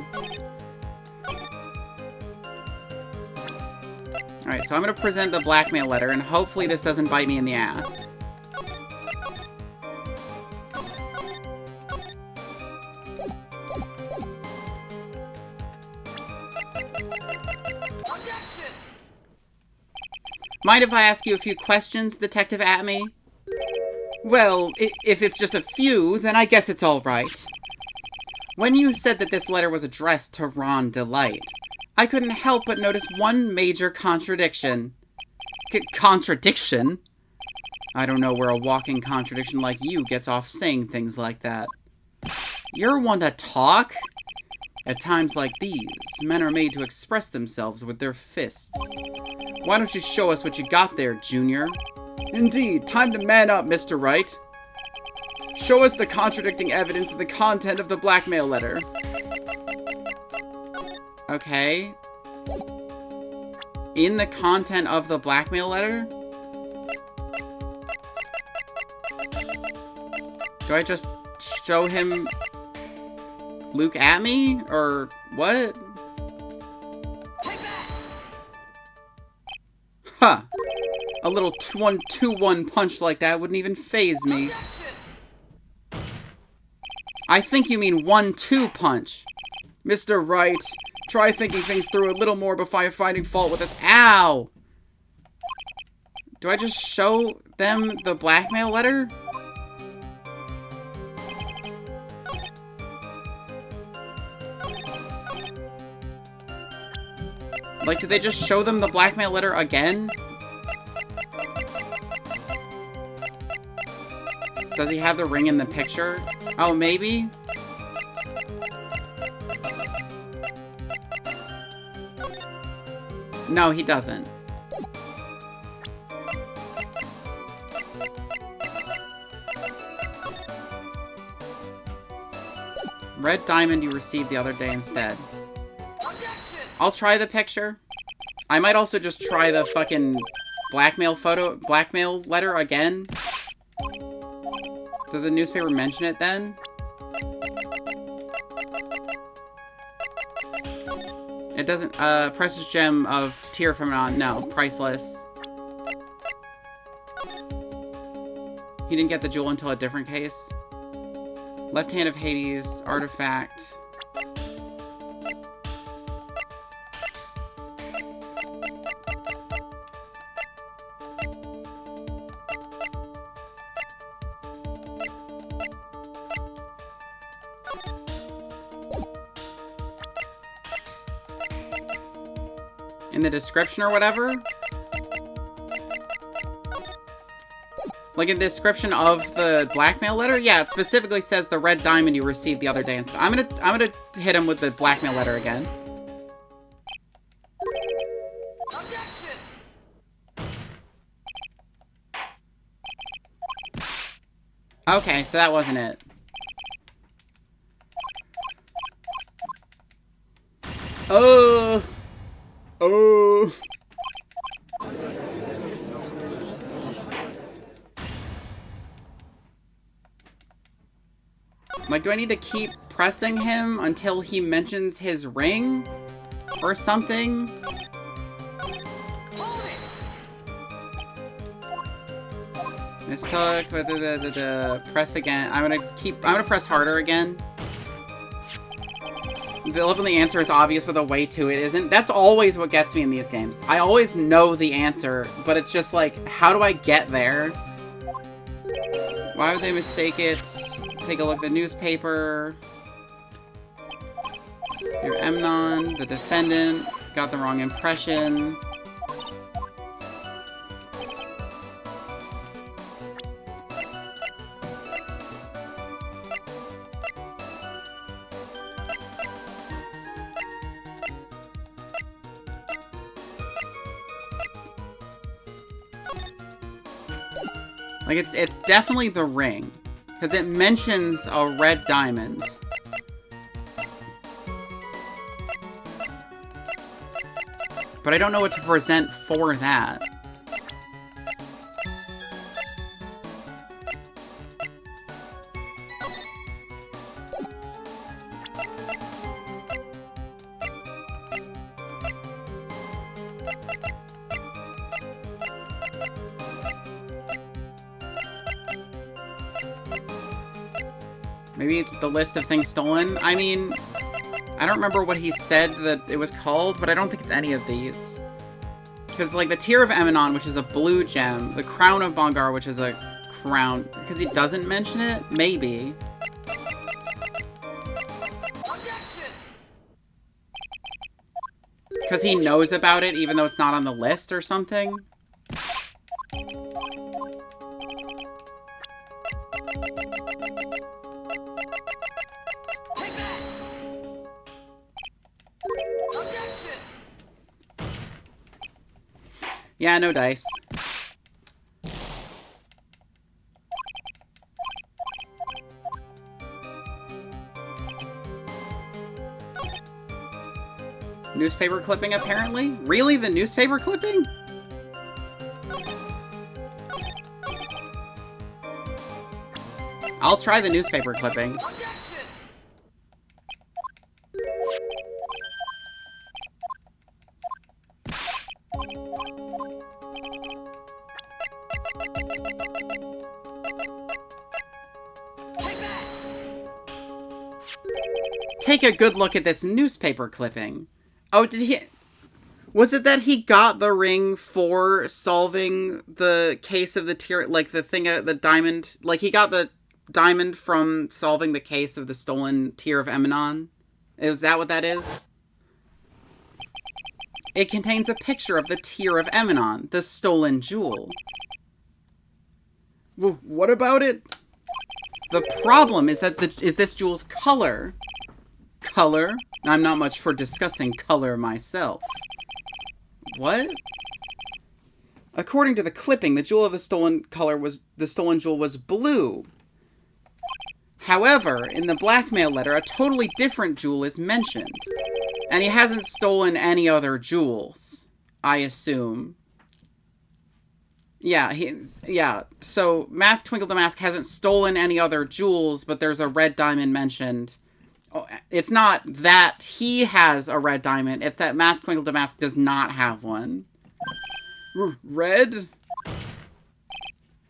Speaker 1: Alright, so I'm gonna present the blackmail letter, and hopefully this doesn't bite me in the ass. Mind if I ask you a few questions, Detective Atme? Well, if it's just a few, then I guess it's all right. When you said that this letter was addressed to Ron Delight, I couldn't help but notice one major contradiction. Contradiction? I don't know where a walking contradiction like you gets off saying things like that. You're one to talk? At times like these, men are made to express themselves with their fists. Why don't you show us what you got there, Junior? Indeed, time to man up, Mr. Wright. Show us the contradicting evidence of the content of the blackmail letter. Okay. In the content of the blackmail letter? Do I just show him Luke at me? Or what? Huh. A little 2-1 punch like that wouldn't even faze me. I think you mean 1-2 punch. Mr. Wright, try thinking things through a little more before finding fault with it. Ow! Do I just show them the blackmail letter? Like, do they just show them the blackmail letter again? Does he have the ring in the picture? Oh, maybe? No, he doesn't. Red diamond you received the other day instead. I'll try the picture. I might also just try the fucking blackmail letter again. Does the newspaper mention it then? It doesn't, precious gem of tear from an no, priceless. He didn't get the jewel until a different case. Left hand of Hades, artifact. In the description or whatever? Like in the description of the blackmail letter? Yeah, it specifically says the red diamond you received the other day instead. I'm gonna hit him with the blackmail letter again. Okay, so that wasn't it. Oh. Oh. Like, do I need to keep pressing him until he mentions his ring? Or something? Mistook, press again. I'm gonna press harder again. The ultimately answer is obvious, but the way to it isn't. That's always what gets me in these games. I always know the answer, but it's just like, how do I get there? Why would they mistake it? Take a look at the newspaper. Your Emnon, the defendant, got the wrong impression. Like, it's definitely the ring. Because it mentions a red diamond. But I don't know what to present for that. Maybe the list of things stolen? I mean, I don't remember what he said that it was called, but I don't think it's any of these. Because, like, the Tear of Emanon, which is a blue gem, the Crown of Bongar, which is a crown, because he doesn't mention it? Maybe. Because he knows about it, even though it's not on the list or something? Yeah, no dice. Newspaper clipping, apparently? Really? The newspaper clipping? I'll try the newspaper clipping. Take a good look at this newspaper clipping. Oh, did he... Was it that he got the ring for solving the case of the tear... Like, the thing, the diamond... Like, he got the diamond from solving the case of the stolen Tear of Emanon? Is that what that is? It contains a picture of the Tear of Emanon, the stolen jewel. Well, what about it? The problem is that is this jewel's color. Color? I'm not much for discussing color myself. What? According to the clipping, the jewel of the stolen jewel was blue. However, in the blackmail letter, a totally different jewel is mentioned. And he hasn't stolen any other jewels, I assume. Yeah, so Mask Twinkle Damask hasn't stolen any other jewels, but there's a red diamond mentioned. Oh, it's not that he has a red diamond, it's that Mask Twinkle Damask does not have one. Red?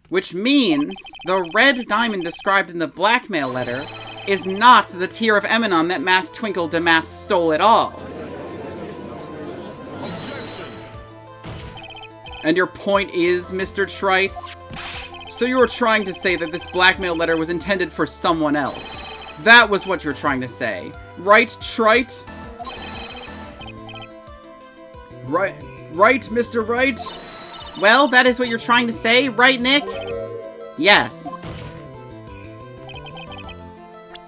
Speaker 1: Which means the red diamond described in the blackmail letter is not the Tear of Emanon that Mask Twinkle Damask stole at all. And your point is, Mr. Trite? So you were trying to say that this blackmail letter was intended for someone else. That was what you're trying to say. Right, Trite? Right, Mr. Wright? Well, that is what you're trying to say, right, Nick? Yes.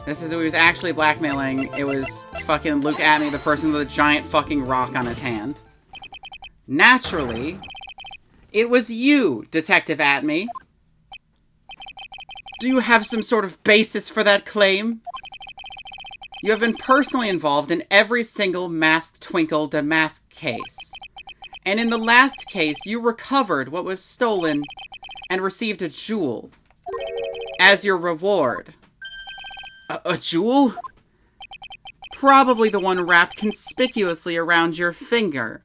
Speaker 1: This is who he was actually blackmailing. It was fucking Luke Atme, the person with a giant fucking rock on his hand. Naturally, it was you, Detective Atme. Do you have some sort of basis for that claim? You have been personally involved in every single Mask Twinkle Damask case. And in the last case, you recovered what was stolen and received a jewel as your reward. A jewel? Probably the one wrapped conspicuously around your finger.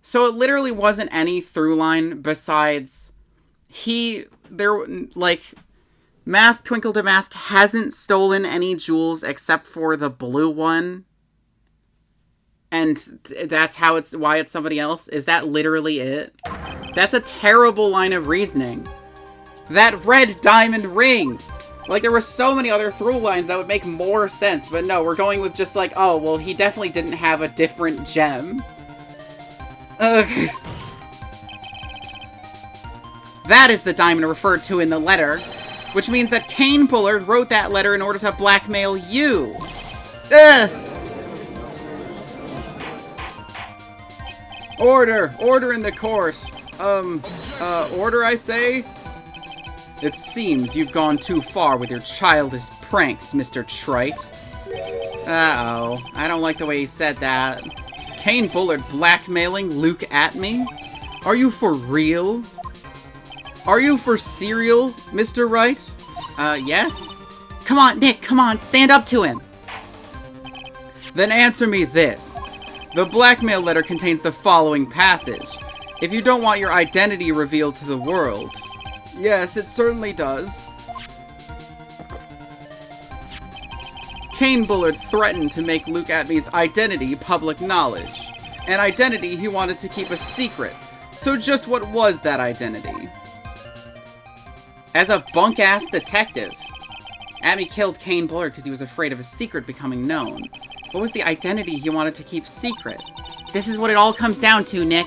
Speaker 1: So it literally wasn't any through line besides Mask Twinkle Damask hasn't stolen any jewels except for the blue one. And that's why it's somebody else? Is that literally it? That's a terrible line of reasoning. That red diamond ring! Like, there were so many other through lines that would make more sense, but no, we're going with just like, oh, well, he definitely didn't have a different gem. Okay. That is the diamond referred to in the letter, which means that Kane Bullard wrote that letter in order to blackmail you. Ugh! Order in the court. Order, I say? It seems you've gone too far with your childish pranks, Mr. Trite. Uh-oh. I don't like the way he said that. Kane Bullard blackmailing Luke Atme? Are you for real? Are you for serial, Mr. Wright? Yes? Come on, Nick, come on, stand up to him! Then answer me this. The blackmail letter contains the following passage. If you don't want your identity revealed to the world. Yes, it certainly does. Kane Bullard threatened to make Luke Atmey's identity public knowledge. An identity he wanted to keep a secret. So just what was that identity? As a bunk-ass detective, Atmey killed Kane Bullard because he was afraid of his secret becoming known. What was the identity he wanted to keep secret? This is what it all comes down to, Nick.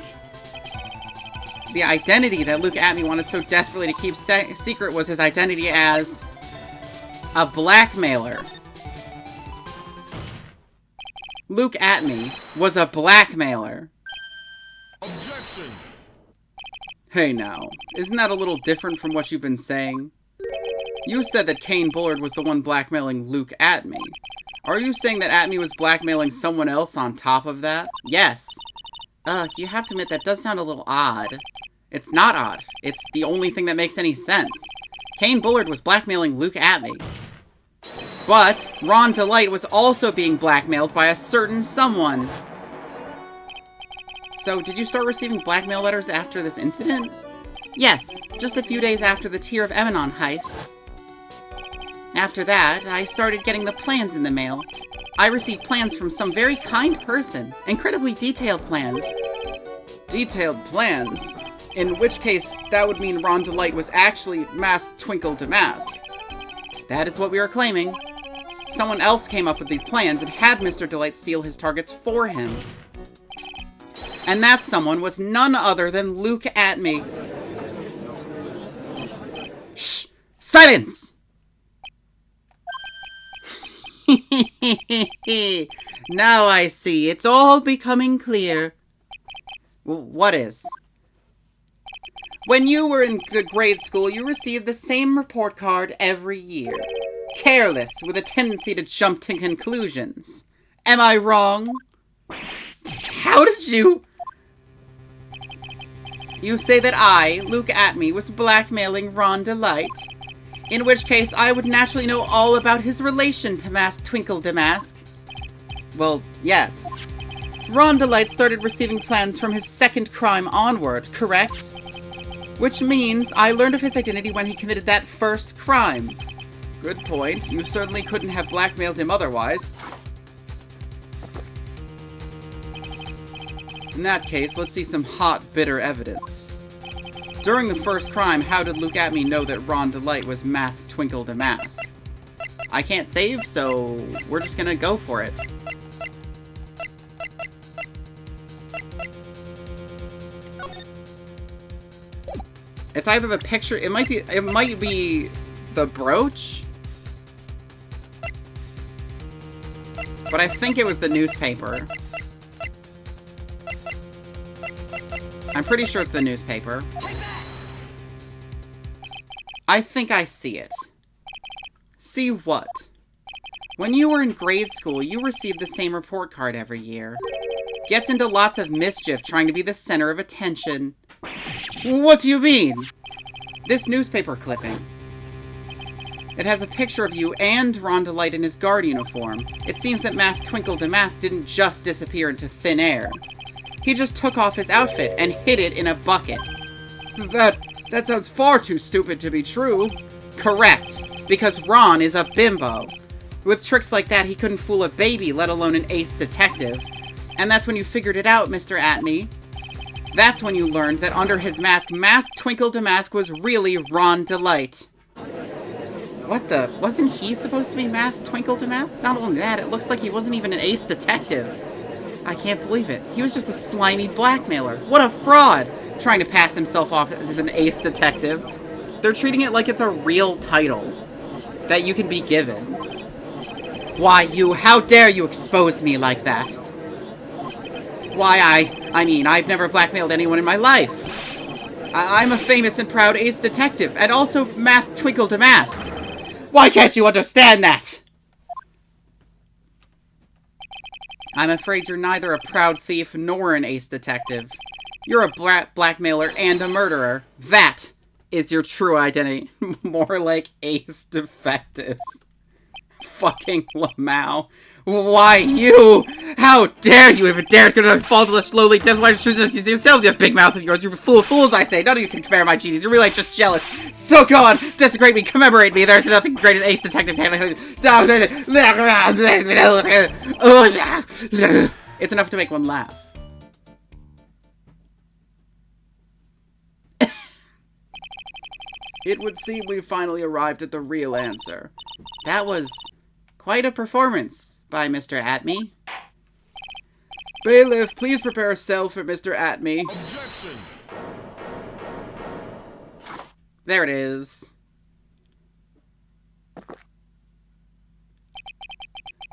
Speaker 1: The identity that Luke Atmey wanted so desperately to keep secret was his identity as a blackmailer. Luke Atmey was a blackmailer.
Speaker 2: Objection!
Speaker 1: Hey now, isn't that a little different from what you've been saying? You said that Kane Bullard was the one blackmailing Luke Atmey. Are you saying that Atmey was blackmailing someone else on top of that? Yes. You have to admit that does sound a little odd. It's not odd. It's the only thing that makes any sense. Kane Bullard was blackmailing Luke Atmey. But Ron DeLite was also being blackmailed by a certain someone. So, did you start receiving blackmail letters after this incident? Yes, just a few days after the Tear of Emanon heist. After that, I started getting the plans in the mail. I received plans from some very kind person. Incredibly detailed plans. Detailed plans? In which case, that would mean Ron DeLite was actually Masked Twinkle Damask. That is what we are claiming. Someone else came up with these plans and had Mr. DeLite steal his targets for him. And that someone was none other than Luke Atmey. Shh! Silence! Now I see. It's all becoming clear. What is? When you were in the grade school, you received the same report card every year. Careless, with a tendency to jump to conclusions. Am I wrong? How did you... You say that I, Luke Atmey, was blackmailing Ron DeLite? In which case, I would naturally know all about his relation to Masked Twinkle Damask. Well, yes. Ron DeLite started receiving plans from his second crime onward, correct? Which means I learned of his identity when he committed that first crime. Good point. You certainly couldn't have blackmailed him otherwise. In that case, let's see some hot, bitter evidence. During the first crime, how did Luke Atmey know that Ron DeLite was Masked Twinkle Damask? I can't save, so we're just gonna go for it. It's either the picture, it might be the brooch? But I think it was the newspaper. I'm pretty sure it's the newspaper. I think I see it. See what? When you were in grade school, you received the same report card every year. Gets into lots of mischief trying to be the center of attention. What do you mean? This newspaper clipping. It has a picture of you and Ron DeLite in his guard uniform. It seems that Masked Twinkle Damask didn't just disappear into thin air. He just took off his outfit and hid it in a bucket. That sounds far too stupid to be true. Correct, because Ron is a bimbo. With tricks like that, he couldn't fool a baby, let alone an ace detective. And that's when you figured it out, Mr. Atmey. That's when you learned that under his mask, Masked Twinkle Damask was really Ron DeLite. What the? Wasn't he supposed to be Masked Twinkle Damask? Not only that, it looks like he wasn't even an ace detective. I can't believe it. He was just a slimy blackmailer. What a fraud! Trying to pass himself off as an ace detective. They're treating it like it's a real title that you can be given. Why, how dare you expose me like that? Why, I mean, I've never blackmailed anyone in my life. I'm a famous and proud ace detective, and also Masked Twinkle Damask. Why can't you understand that? I'm afraid you're neither a proud thief nor an ace detective. You're a blackmailer and a murderer. That is your true identity. More like ace defective. Fucking Lamau. Why you? How dare you even dare to fall to the slowly death? Why should you yourself, you big mouth of yours? You're full of fools, I say. None of you can compare my genius. You're really just jealous. So go on, desecrate me, commemorate me. There's nothing great as ace detective. It's enough to make one laugh. It would seem we finally arrived at the real answer. That was quite a performance by Mr. Atme. Bailiff, please prepare a cell for Mr. Atme.
Speaker 2: Objection!
Speaker 1: There it is.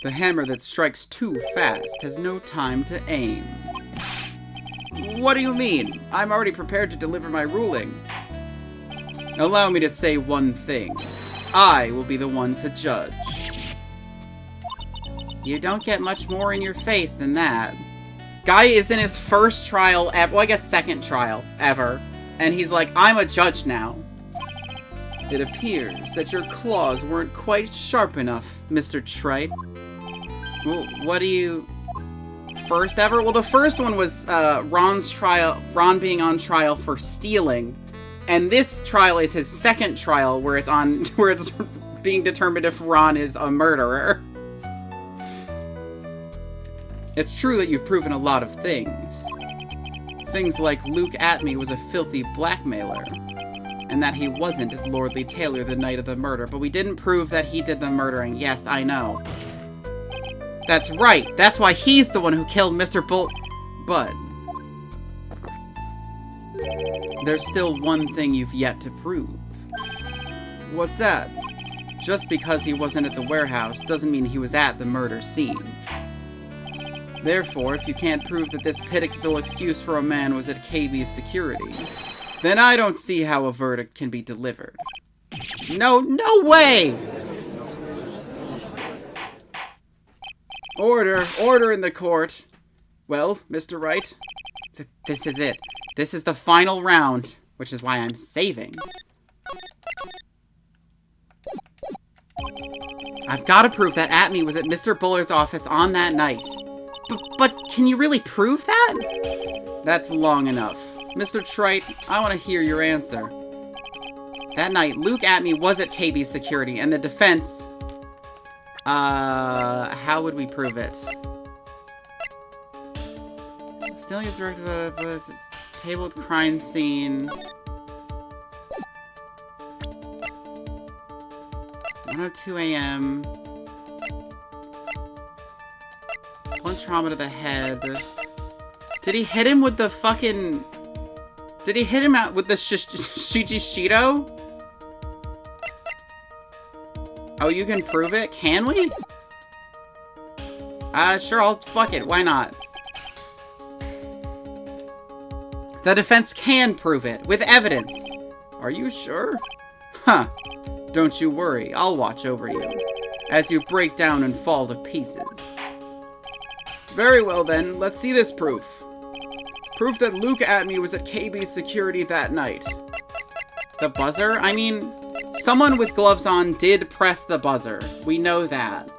Speaker 1: The hammer that strikes too fast has no time to aim. What do you mean? I'm already prepared to deliver my ruling. Allow me to say one thing. I will be the one to judge. You don't get much more in your face than that. Guy is in his first trial ever, well, I guess second trial ever, and he's like, I'm a judge now. It appears that your claws weren't quite sharp enough, Mr. Wright. Well, what do you... First ever? Well, the first one was Ron being on trial for stealing. And this trial is his second trial where it's being determined if Ron is a murderer. It's true that you've proven a lot of things. Things like Luke Atme was a filthy blackmailer, and that he wasn't Lordly Taylor the night of the murder, but we didn't prove that he did the murdering. Yes, I know. That's right. That's why he's the one who killed Mr. But there's still one thing you've yet to prove. What's that? Just because he wasn't at the warehouse doesn't mean he was at the murder scene. Therefore, if you can't prove that this pitiful excuse for a man was at KB's security, then I don't see how a verdict can be delivered. No way! Order in the court. Well, Mr. Wright, this is it. This is the final round, which is why I'm saving. I've got to prove that Atme was at Mr. Buller's office on that night. But can you really prove that? That's long enough. Mr. Trite, I want to hear your answer. That night, Luke Atme was at KB's security, and the defense... how would we prove it? Stealing is directed to the table at the crime scene. 1:02 a.m. Punch trauma to the head. Did he hit him with the fucking... Did he hit him out with the Shijishido? Oh, you can prove it? Can we? Sure, fuck it, why not? The defense can prove it, with evidence. Are you sure? Huh. Don't you worry, I'll watch over you, as you break down and fall to pieces. Very well then, let's see this proof. Proof that Luke Atme was at KB's security that night. The buzzer? I mean, someone with gloves on did press the buzzer. We know that.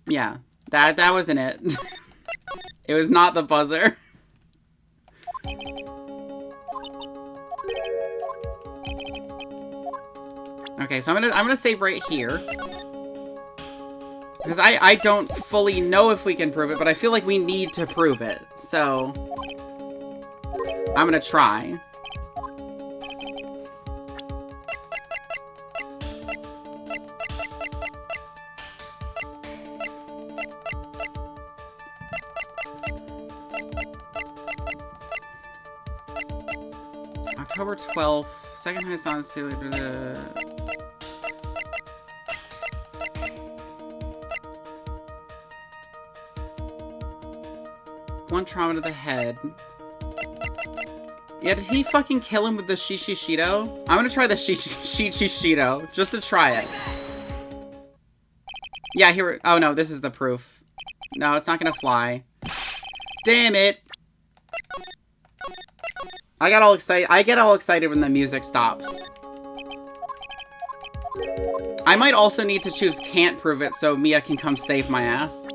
Speaker 1: Yeah, that wasn't it. It was not the buzzer. Okay, so I'm gonna save right here. Because I don't fully know if we can prove it, but I feel like we need to prove it. So I'm gonna try. October 12th, second highest on 1 trauma to the head. Yeah, did he fucking kill him with the Shishishido? I'm gonna try the Shishishido, just to try it. Yeah, here. Oh no, this is the proof. No, it's not gonna fly. Damn it! I get all excited when the music stops. I might also need to choose can't prove it so Mia can come save my ass.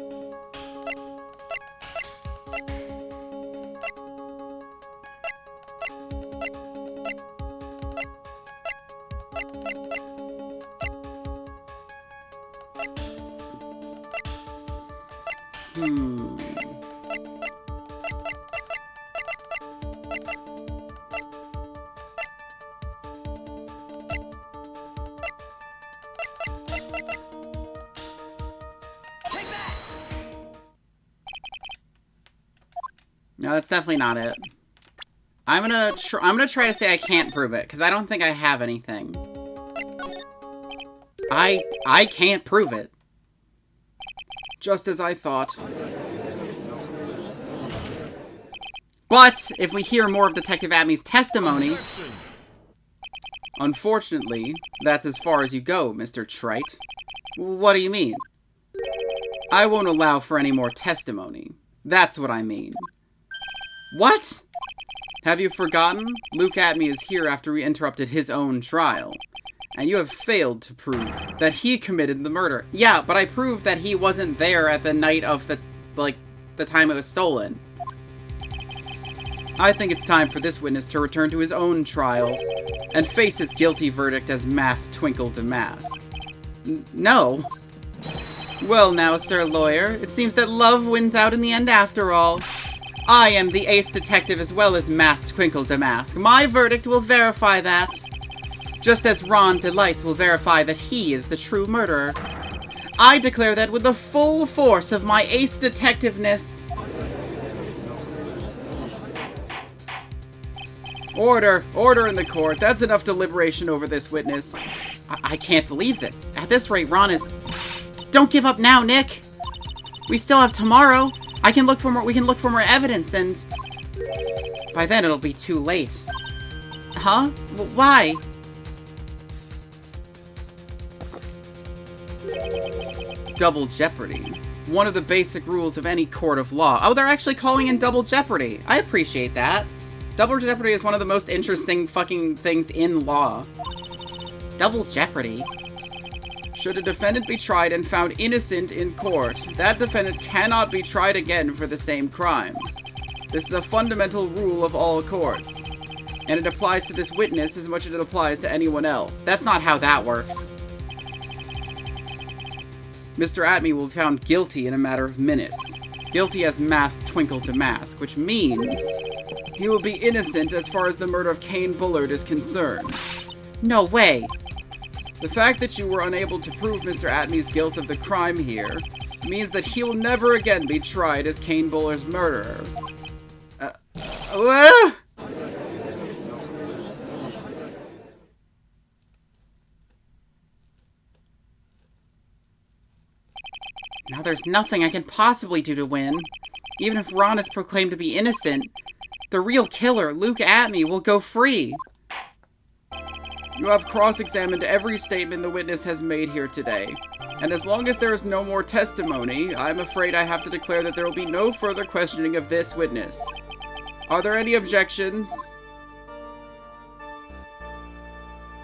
Speaker 1: No, that's definitely not it. I'm gonna try to say I can't prove it, because I don't think I have anything. I can't prove it. Just as I thought. But, if we hear more of Detective Atmey's testimony... Unfortunately, that's as far as you go, Mr. Trite. What do you mean? I won't allow for any more testimony. That's what I mean. What? Have you forgotten? Luke Atmey is here after we interrupted his own trial. And you have failed to prove that he committed the murder. Yeah, but I proved that he wasn't there at the night of the time it was stolen. I think it's time for this witness to return to his own trial and face his guilty verdict as masked Twinkle Damask. No. Well now, Sir Lawyer, it seems that love wins out in the end after all. I am the ace detective as well as masked Twinkle Damask. My verdict will verify that. Just as Ron Delights will verify that he is the true murderer. I declare that with the full force of my ace detectiveness. Order! Order in the court. That's enough deliberation over this witness. I can't believe this. At this rate, Ron is... Don't give up now, Nick! We still have tomorrow. We can look for more evidence, and... By then, it'll be too late. Huh? Why? Double jeopardy. One of the basic rules of any court of law. Oh, they're actually calling in double jeopardy. I appreciate that. Double jeopardy is one of the most interesting fucking things in law. Double jeopardy? Should a defendant be tried and found innocent in court, that defendant cannot be tried again for the same crime. This is a fundamental rule of all courts. And it applies to this witness as much as it applies to anyone else. That's not how that works. Mr. Atmey will be found guilty in a matter of minutes. Guilty as masked Twinkle Damask, which means he will be innocent as far as the murder of Kane Bullard is concerned. No way! The fact that you were unable to prove Mr. Atmey's guilt of the crime here means that he will never again be tried as Kane Bullard's murderer. Now there's nothing I can possibly do to win. Even if Ron is proclaimed to be innocent, the real killer, Luke Atmey, will go free. You have cross-examined every statement the witness has made here today. And as long as there is no more testimony, I'm afraid I have to declare that there will be no further questioning of this witness. Are there any objections?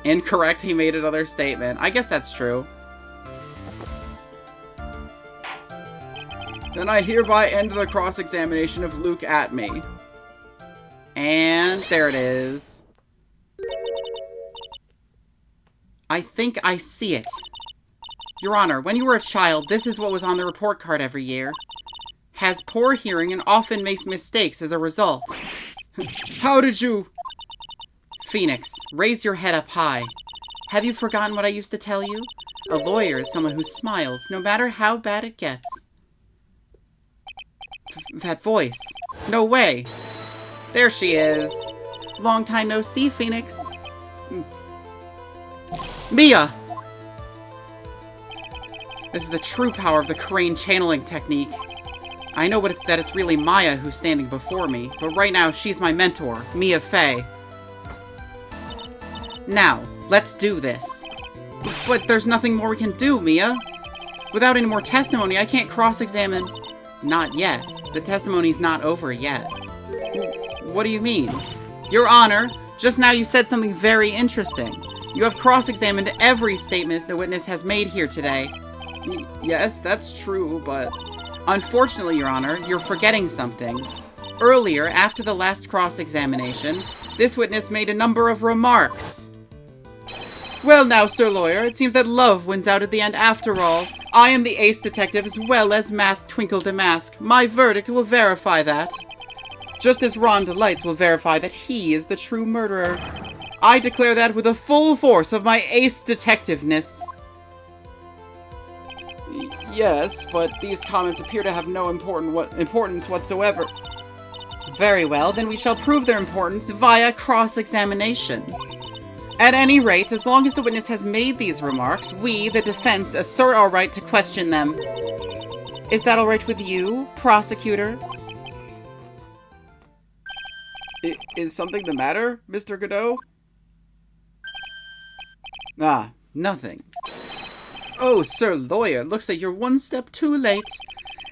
Speaker 1: Incorrect, he made another statement. I guess that's true. Then I hereby end the cross-examination of Luke Atmey. And there it is. I think I see it. Your Honor, when you were a child, this is what was on the report card every year. Has poor hearing and often makes mistakes as a result. How did you... Phoenix, raise your head up high. Have you forgotten what I used to tell you? A lawyer is someone who smiles, no matter how bad it gets. That voice. No way. There she is. Long time no see, Phoenix. Mia! This is the true power of the Crane channeling technique. I know that it's really Maya who's standing before me, but right now she's my mentor, Mia Fey. Now, let's do this. But there's nothing more we can do, Mia. Without any more testimony, I can't cross-examine... Not yet. The testimony's not over yet. What do you mean? Your Honor, just now you said something very interesting. You have cross-examined every statement the witness has made here today. Yes, that's true, but... Unfortunately, Your Honor, you're forgetting something. Earlier, after the last cross-examination, this witness made a number of remarks. Well now, Sir Lawyer, it seems that love wins out at the end after all. I am the ace detective as well as Mask Twinkle Damask. My verdict will verify that. Just as Ron Delights will verify that he is the true murderer. I declare that with the full force of my ace detectiveness. Yes, but these comments appear to have no importance whatsoever. Very well, then we shall prove their importance via cross-examination. At any rate, as long as the witness has made these remarks, we, the defense, assert our right to question them. Is that all right with you, prosecutor? Is something the matter, Mr. Godot? Ah, nothing. Oh, Sir Lawyer, looks like you're one step too late.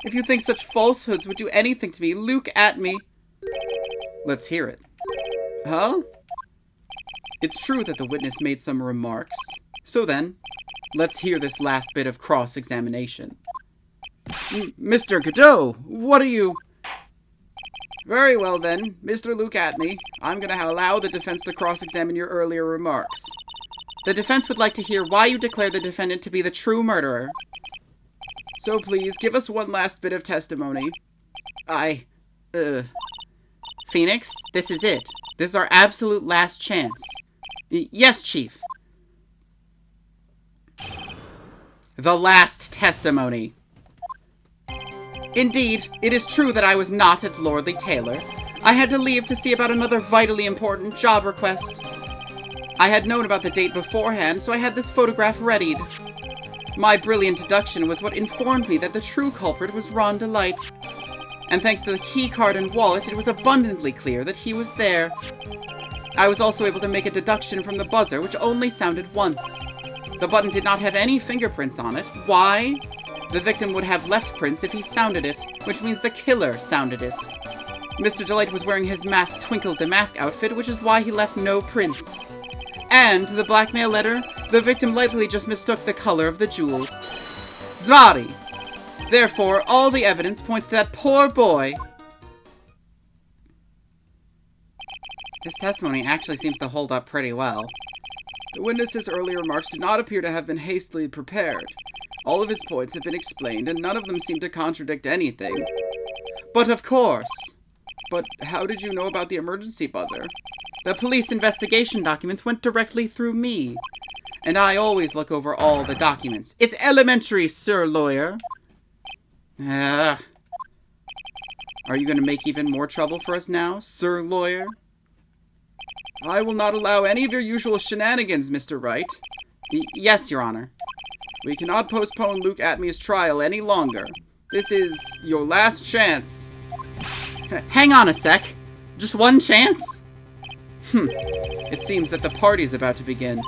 Speaker 1: If you think such falsehoods would do anything to me, look at me. Let's hear it. Huh? It's true that the witness made some remarks. So then, let's hear this last bit of cross-examination. Mr. Godot, what are you... Very well then, Mr. Luke Atney, I'm going to allow the defense to cross-examine your earlier remarks. The defense would like to hear why you declare the defendant to be the true murderer. So please, give us one last bit of testimony. Phoenix, this is it. This is our absolute last chance. Yes, Chief. The last testimony. Indeed, it is true that I was not at Lordly Taylor. I had to leave to see about another vitally important job request. I had known about the date beforehand, so I had this photograph readied. My brilliant deduction was what informed me that the true culprit was Ron Delight. And thanks to the key card and wallet, it was abundantly clear that he was there. I was also able to make a deduction from the buzzer, which only sounded once. The button did not have any fingerprints on it. Why? The victim would have left prints if he sounded it, which means the killer sounded it. Mr. Delight was wearing his Mask Twinkle Damask outfit, which is why he left no prints. And the blackmail letter, the victim likely just mistook the color of the jewel. Zvari! Therefore, all the evidence points to that poor boy. This testimony actually seems to hold up pretty well. The witness's earlier remarks do not appear to have been hastily prepared. All of his points have been explained, and none of them seem to contradict anything. But of course. But how did you know about the emergency buzzer? The police investigation documents went directly through me. And I always look over all the documents. It's elementary, Sir Lawyer. Are you going to make even more trouble for us now, Sir Lawyer? I will not allow any of your usual shenanigans, Mr. Wright. Yes, Your Honor. We cannot postpone Luke Atmey's trial any longer. This is your last chance. Hang on a sec. Just one chance? It seems that the party's about to begin.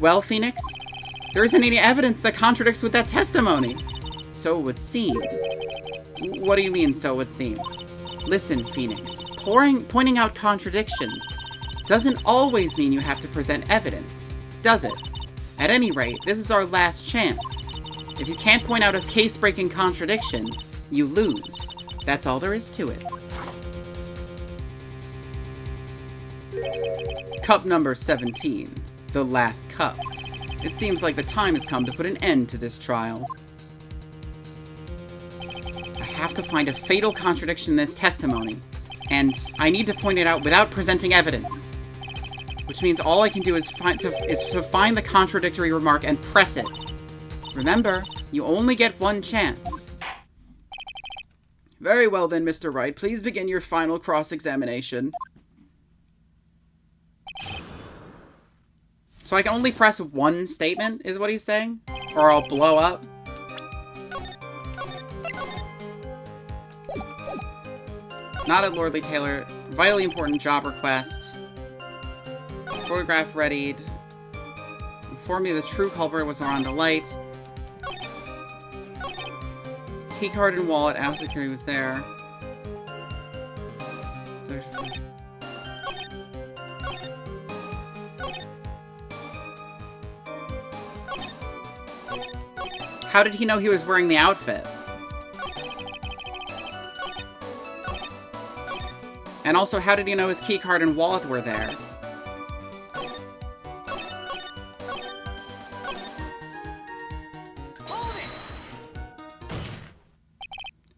Speaker 1: Well, Phoenix, there isn't any evidence that contradicts with that testimony. So it would seem. What do you mean, so it would seem? Listen, Phoenix, pointing out contradictions doesn't always mean you have to present evidence, does it? At any rate, this is our last chance. If you can't point out a case-breaking contradiction, you lose. That's all there is to it. Cup number 17. The last cup. It seems like the time has come to put an end to this trial. I have to find a fatal contradiction in this testimony, and I need to point it out without presenting evidence. Which means all I can do is to find the contradictory remark and press it. Remember, you only get one chance. Very well then, Mr. Wright. Please begin your final cross-examination. So I can only press one statement, is what he's saying? Or I'll blow up? Not at Lordly Taylor. Vitally important job request. Photograph readied. Inform me the true culprit was around the light. Keycard and wallet. House security was there. How did he know he was wearing the outfit? And also, how did he know his keycard and wallet were there?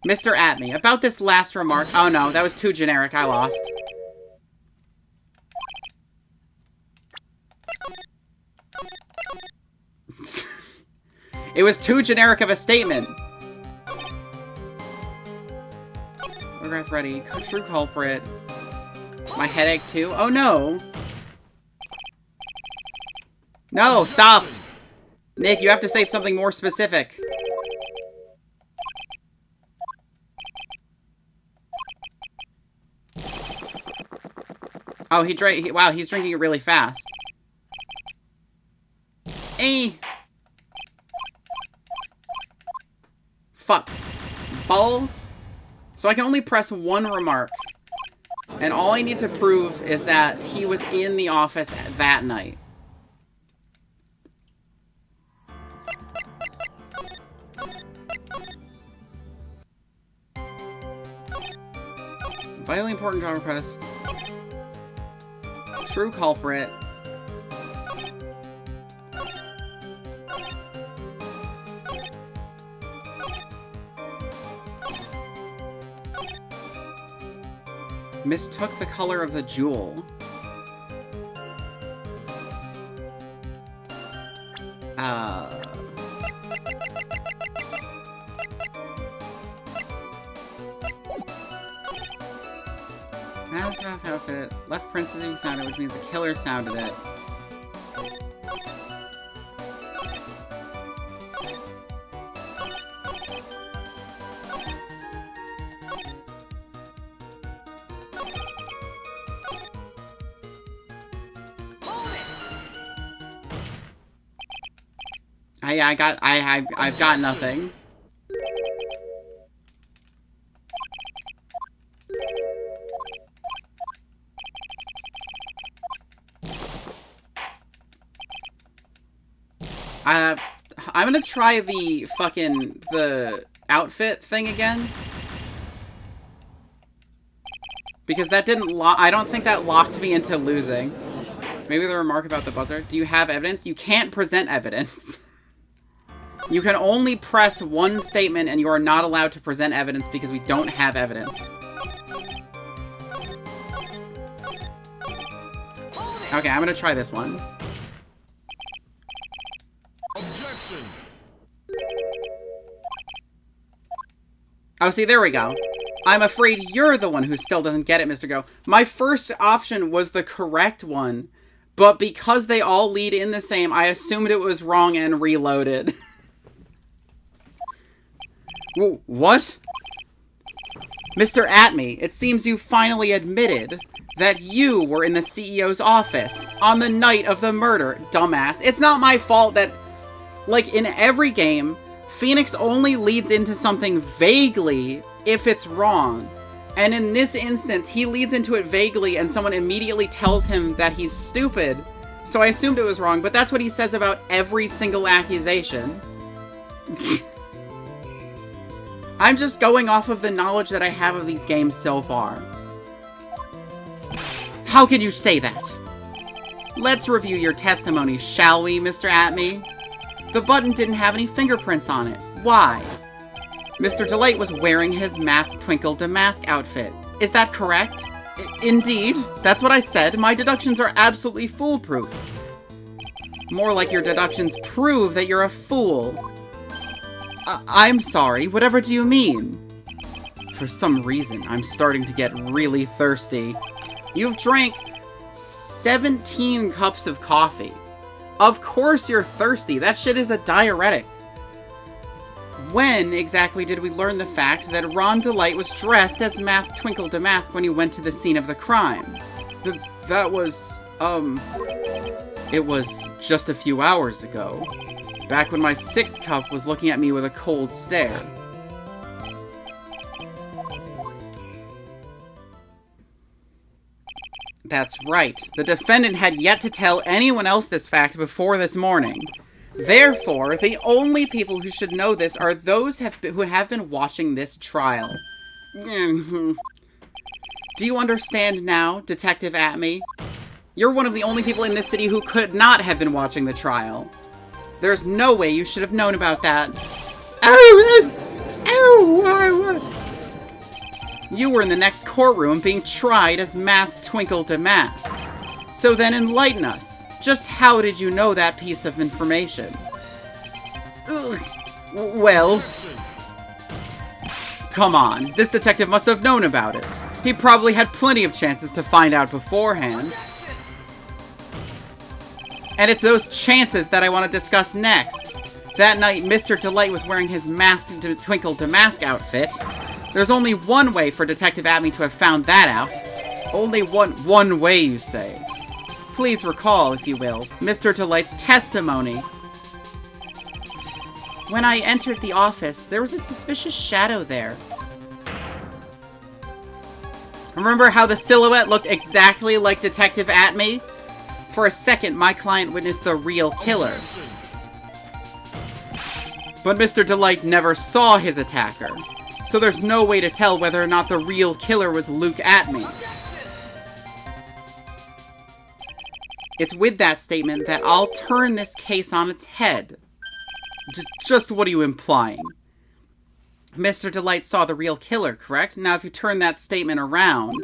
Speaker 1: Mr. Atme, about this last remark. Oh no, that was too generic. I lost. It was too generic of a statement. Photograph ready. True culprit. My headache too. Oh no. No, stop. Nick, you have to say something more specific. Oh, he drank. Wow, he's drinking it really fast. Eh. Fuck. Balls? So I can only press one remark. And all I need to prove is that he was in the office that night. Vitally important job request. True culprit. Mistook the color of the jewel. Mask outfit. Left princess sounded, which means the killer sounded it. I've got nothing. I'm gonna try the outfit thing again. Because that didn't I don't think that locked me into losing. Maybe the remark about the buzzer. Do you have evidence? You can't present evidence. You can only press one statement and you are not allowed to present evidence because we don't have evidence. Okay, I'm gonna try this one.
Speaker 2: Objection.
Speaker 1: Oh, see, there we go. I'm afraid you're the one who still doesn't get it, Mr. Go. My first option was the correct one, but because they all lead in the same, I assumed it was wrong and reloaded. What? Mr. Atme, it seems you finally admitted that you were in the CEO's office on the night of the murder, dumbass. It's not my fault that, like, in every game, Phoenix only leads into something vaguely if it's wrong. And in this instance, he leads into it vaguely and someone immediately tells him that he's stupid. So I assumed it was wrong, but that's what he says about every single accusation. I'm just going off of the knowledge that I have of these games so far. How can you say that? Let's review your testimony, shall we, Mr. Atme? The button didn't have any fingerprints on it. Why? Mr. Delight was wearing his Mask Twinkle Damask outfit. Is that correct? Indeed. That's what I said. My deductions are absolutely foolproof. More like your deductions prove that you're a fool. I'm sorry, whatever do you mean? For some reason, I'm starting to get really thirsty. You've drank 17 cups of coffee. Of course you're thirsty. That shit is a diuretic. When exactly did we learn the fact that Ron DeLight was dressed as Masked Twinkle Damask when he went to the scene of the crime? That was, it was just a few hours ago. Back when my 6th cup was looking at me with a cold stare. That's right. The defendant had yet to tell anyone else this fact before this morning. Therefore, the only people who should know this are those who have been watching this trial. Do you understand now, Detective Atme? You're one of the only people in this city who could not have been watching the trial. There's no way you should have known about that. You were in the next courtroom being tried as Masked Twinkle Damask. So then enlighten us. Just how did you know that piece of information? Well... Come on, this detective must have known about it. He probably had plenty of chances to find out beforehand. And it's those chances that I want to discuss next. That night, Mr. DeLight was wearing his Masked Twinkle Damask outfit. There's only one way for Detective Atme to have found that out. Only one way, you say. Please recall, if you will, Mr. DeLight's testimony. When I entered the office, there was a suspicious shadow there. Remember how the silhouette looked exactly like Detective Atme? For a second, my client witnessed the real killer. But Mr. DeLight never saw his attacker, so there's no way to tell whether or not the real killer was Luke Atme. It's with that statement that I'll turn this case on its head. Just what are you implying? Mr. DeLight saw the real killer, correct? Now, if you turn that statement around,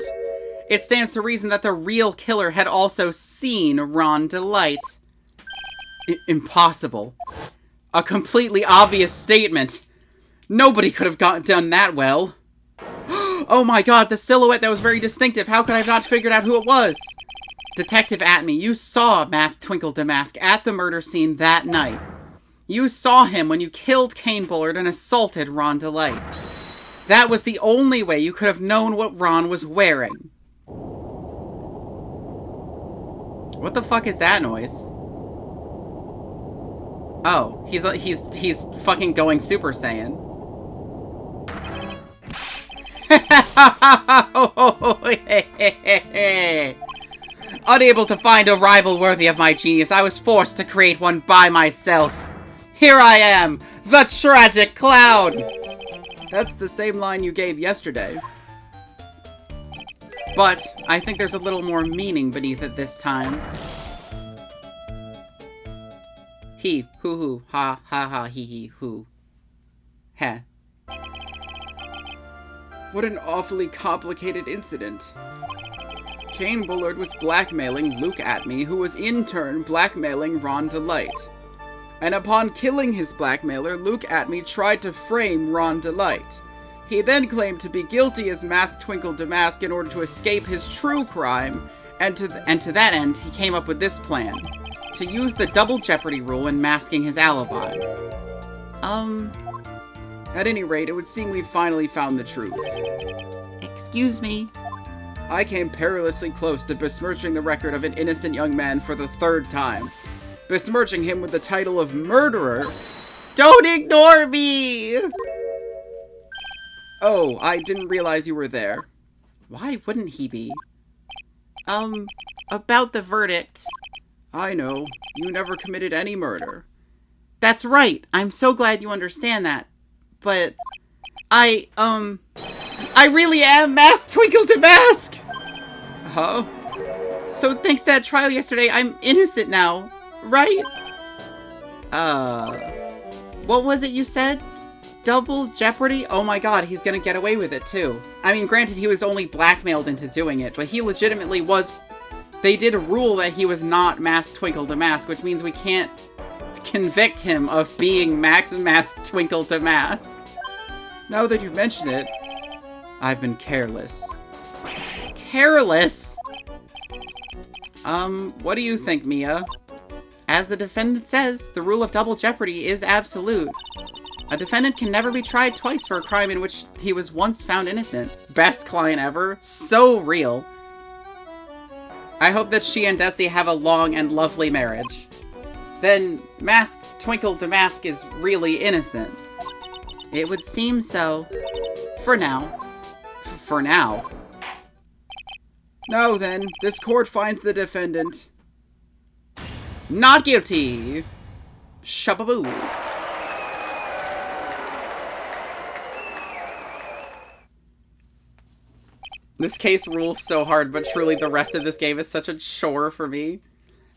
Speaker 1: it stands to reason that the real killer had also seen Ron DeLight. Impossible. A completely obvious statement. Nobody could have done that well. Oh my god, the silhouette that was very distinctive. How could I have not figured out who it was? Detective Atme, you saw Masked Twinkle Damask at the murder scene that night. You saw him when you killed Kane Bullard and assaulted Ron DeLight. That was the only way you could have known what Ron was wearing. What the fuck is that noise? Oh, he's fucking going Super Saiyan. Unable to find a rival worthy of my genius, I was forced to create one by myself. Here I am, the Tragic Clown! That's the same line you gave yesterday. But I think there's a little more meaning beneath it this time. He, hoo, ha, ha, he, hoo. Heh. What an awfully complicated incident. Kane Bullard was blackmailing Luke Atme, who was in turn blackmailing Ron DeLight. And upon killing his blackmailer, Luke Atme tried to frame Ron DeLight. He then claimed to be guilty as Masked Twinkle Damask in order to escape his true crime, and to that end, he came up with this plan. To use the double jeopardy rule in masking his alibi. At any rate, it would seem we've finally found the truth. Excuse me? I came perilously close to besmirching the record of an innocent young man for the 3rd time. Besmirching him with the title of murderer. Don't ignore me! Oh, I didn't realize you were there. Why wouldn't he be? About the verdict. I know. You never committed any murder. That's right. I'm so glad you understand that. But, I really am Masked Twinkle Damask! Huh? So thanks to that trial yesterday, I'm innocent now, right? What was it you said? Double jeopardy? Oh my god, he's gonna get away with it too. I mean, granted, he was only blackmailed into doing it, but he legitimately was... They did rule that he was not Masked Twinkle Damask, which means we can't convict him of being Masked Twinkle Damask. Now that you mention it, I've been careless. Careless? What do you think, Mia? As the defendant says, the rule of double jeopardy is absolute. A defendant can never be tried twice for a crime in which he was once found innocent. Best client ever. So real. I hope that she and Desi have a long and lovely marriage. Then Mask Twinkle Damask is really innocent. It would seem so. For now. For now. Now then, this court finds the defendant not guilty. Shababoo. This case rules so hard, but truly the rest of this game is such a chore for me.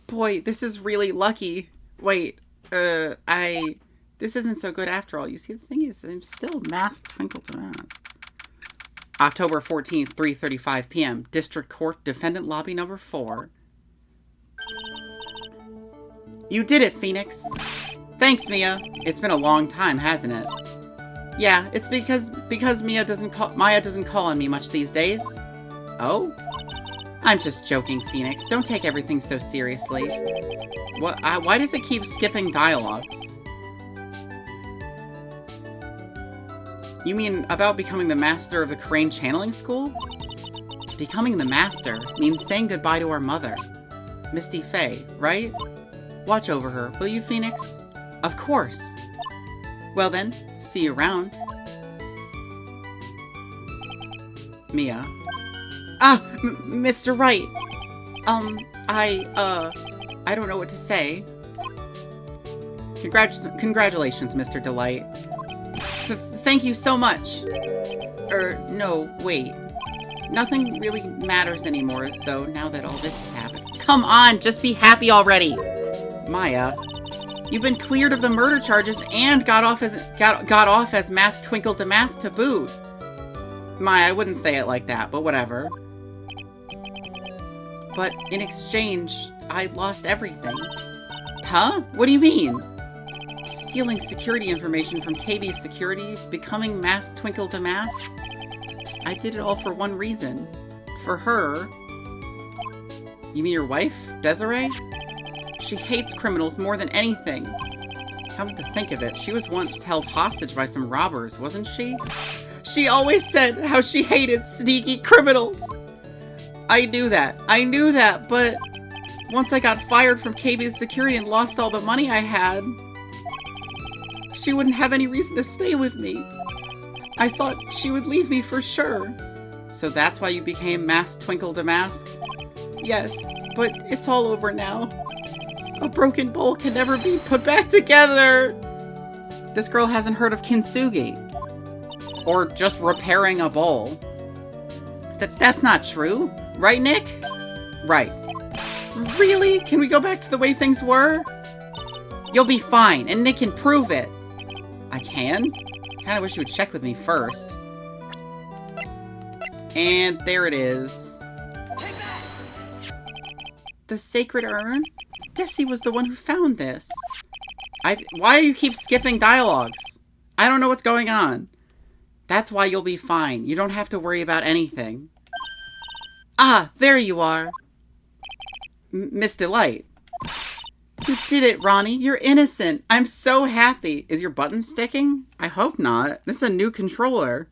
Speaker 1: Boy, this is really lucky. Wait, this isn't so good after all. You see, the thing is, I'm still masked Twinkle to Mask. October 14th, 3:35 p.m. District Court, Defendant Lobby number 4. You did it, Phoenix. Thanks, Mia. It's been a long time, hasn't it? Yeah, it's because Maya doesn't call on me much these days. Oh? I'm just joking, Phoenix. Don't take everything so seriously. What? Why does it keep skipping dialogue? You mean about becoming the master of the Crane Channeling School? Becoming the master means saying goodbye to our mother, Misty Faye, right? Watch over her, will you, Phoenix? Of course. Well then, see you around. Mia. Ah! Mr. Wright! I don't know what to say. Congratulations, Mr. Delight. Thank you so much. No, wait. Nothing really matters anymore, though, now that all this has happened. Come on, just be happy already! Maya, you've been cleared of the murder charges and got off as Mask Twinkle Damask to boot. Maya, I wouldn't say it like that, but whatever. But in exchange, I lost everything. Huh? What do you mean? Stealing security information from KB Security, becoming Mask Twinkle Damask? I did it all for one reason. For her. You mean your wife, Desiree? She hates criminals more than anything. Come to think of it, she was once held hostage by some robbers, wasn't she? She always said how she hated sneaky criminals! I knew that, but once I got fired from KB's security and lost all the money I had, she wouldn't have any reason to stay with me. I thought she would leave me for sure. So that's why you became Mask Twinkle Damask? Yes, but it's all over now. A broken bowl can never be put back together! This girl hasn't heard of kintsugi. Or just repairing a bowl. That's not true. Right, Nick? Right. Really? Can we go back to the way things were? You'll be fine, and Nick can prove it. I can? Kinda wish you would check with me first. And there it is. The sacred urn? Desi was the one who found this. Why do you keep skipping dialogues? I don't know what's going on. That's why you'll be fine. You don't have to worry about anything. Ah, there you are. Miss Delight. You did it, Ronnie. You're innocent. I'm so happy. Is your button sticking? I hope not. This is a new controller.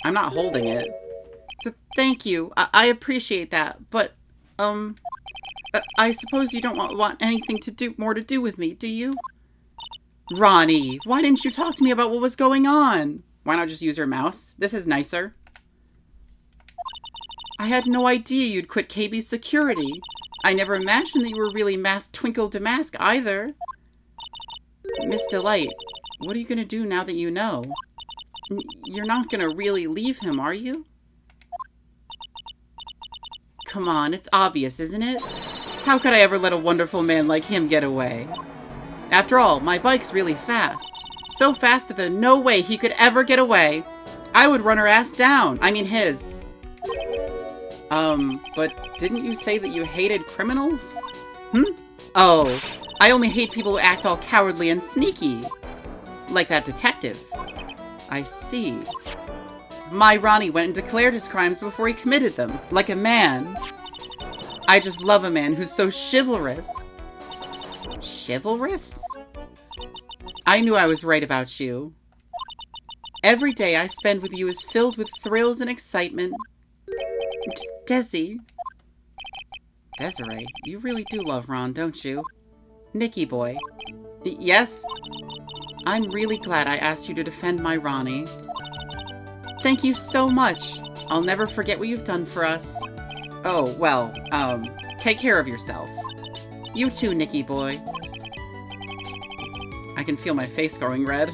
Speaker 1: I'm not holding it. Thank you. I appreciate that. But, I suppose you don't want anything more to do with me, do you? Ronnie, why didn't you talk to me about what was going on? Why not just use your mouse? This is nicer. I had no idea you'd quit KB Security. I never imagined that you were really Mask Twinkle Damask either. Miss Delight, what are you gonna do now that you know? You're not gonna really leave him, are you? Come on, it's obvious, isn't it? How could I ever let a wonderful man like him get away? After all, my bike's really fast. So fast that there's no way he could ever get away. I would run her ass down. I mean his. But didn't you say that you hated criminals? Oh, I only hate people who act all cowardly and sneaky. Like that detective. I see. My Ronnie went and declared his crimes before he committed them. Like a man. I just love a man who's so chivalrous. Chivalrous? I knew I was right about you. Every day I spend with you is filled with thrills and excitement. Desiree, you really do love Ron, don't you? Nicky boy. Yes? I'm really glad I asked you to defend my Ronnie. Thank you so much. I'll never forget what you've done for us. Oh, well, take care of yourself. You too, Nicky boy. I can feel my face going red.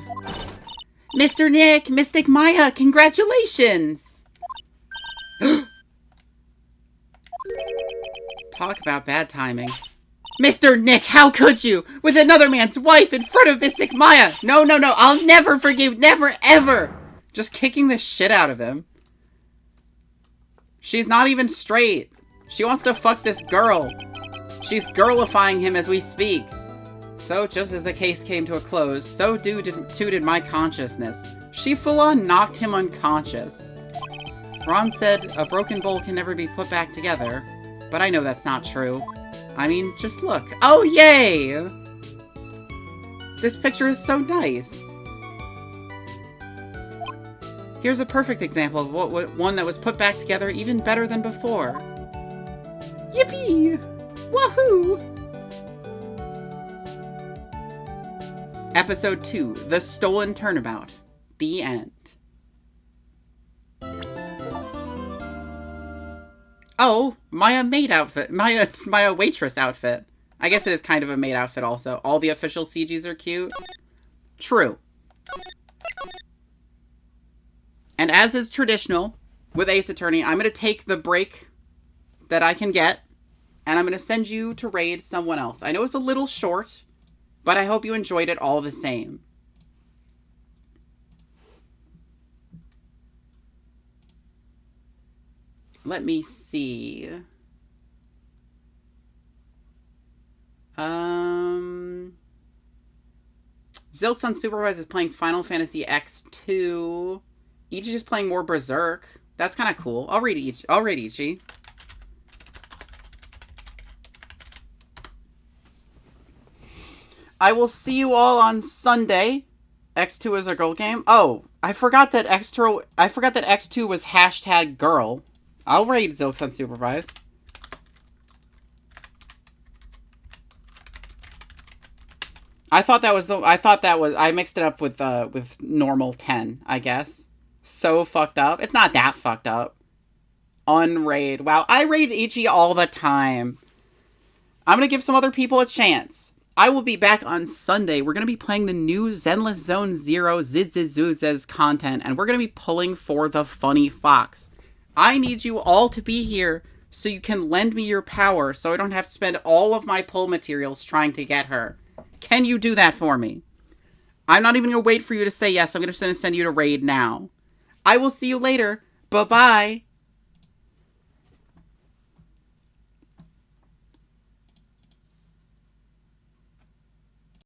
Speaker 1: Mr. Nick! Mystic Maya! Congratulations! Talk about bad timing. Mr. Nick, how could you? With another man's wife in front of Mystic Maya! No, no, no, I'll never forgive, never, ever! Just kicking the shit out of him. She's not even straight. She wants to fuck this girl. She's girlifying him as we speak. So, just as the case came to a close, so too did my consciousness. She full-on knocked him unconscious. Ron said, a broken bowl can never be put back together. But I know that's not true. I mean, just look. Oh, yay! This picture is so nice. Here's a perfect example of one that was put back together even better than before. Yippee! Woohoo! Episode 2, The Stolen Turnabout. The end. Oh, Maya maid outfit. Maya waitress outfit. I guess it is kind of a maid outfit also. All the official CGs are cute. True. And as is traditional with Ace Attorney, I'm going to take the break that I can get, and I'm going to send you to raid someone else. I know it's a little short, but I hope you enjoyed it all the same. Let me see. Zilks Unsupervised is playing Final Fantasy X2. Ichi's just playing more Berserk. That's kind of cool. I'll read Ichi. I will see you all on Sunday. X2 is our goal game. Oh, I forgot that X2 was hashtag girl. I'll raid Zilks Unsupervised. I mixed it up with normal 10, I guess. So fucked up. It's not that fucked up. Unraid. Wow, I raid Ichi all the time. I'm gonna give some other people a chance. I will be back on Sunday. We're gonna be playing the new Zenless Zone Zero Zizizuzes content, and we're gonna be pulling for the Funny Fox. I need you all to be here so you can lend me your power so I don't have to spend all of my pull materials trying to get her. Can you do that for me? I'm not even going to wait for you to say yes. I'm just going to send you to raid now. I will see you later. Bye-bye.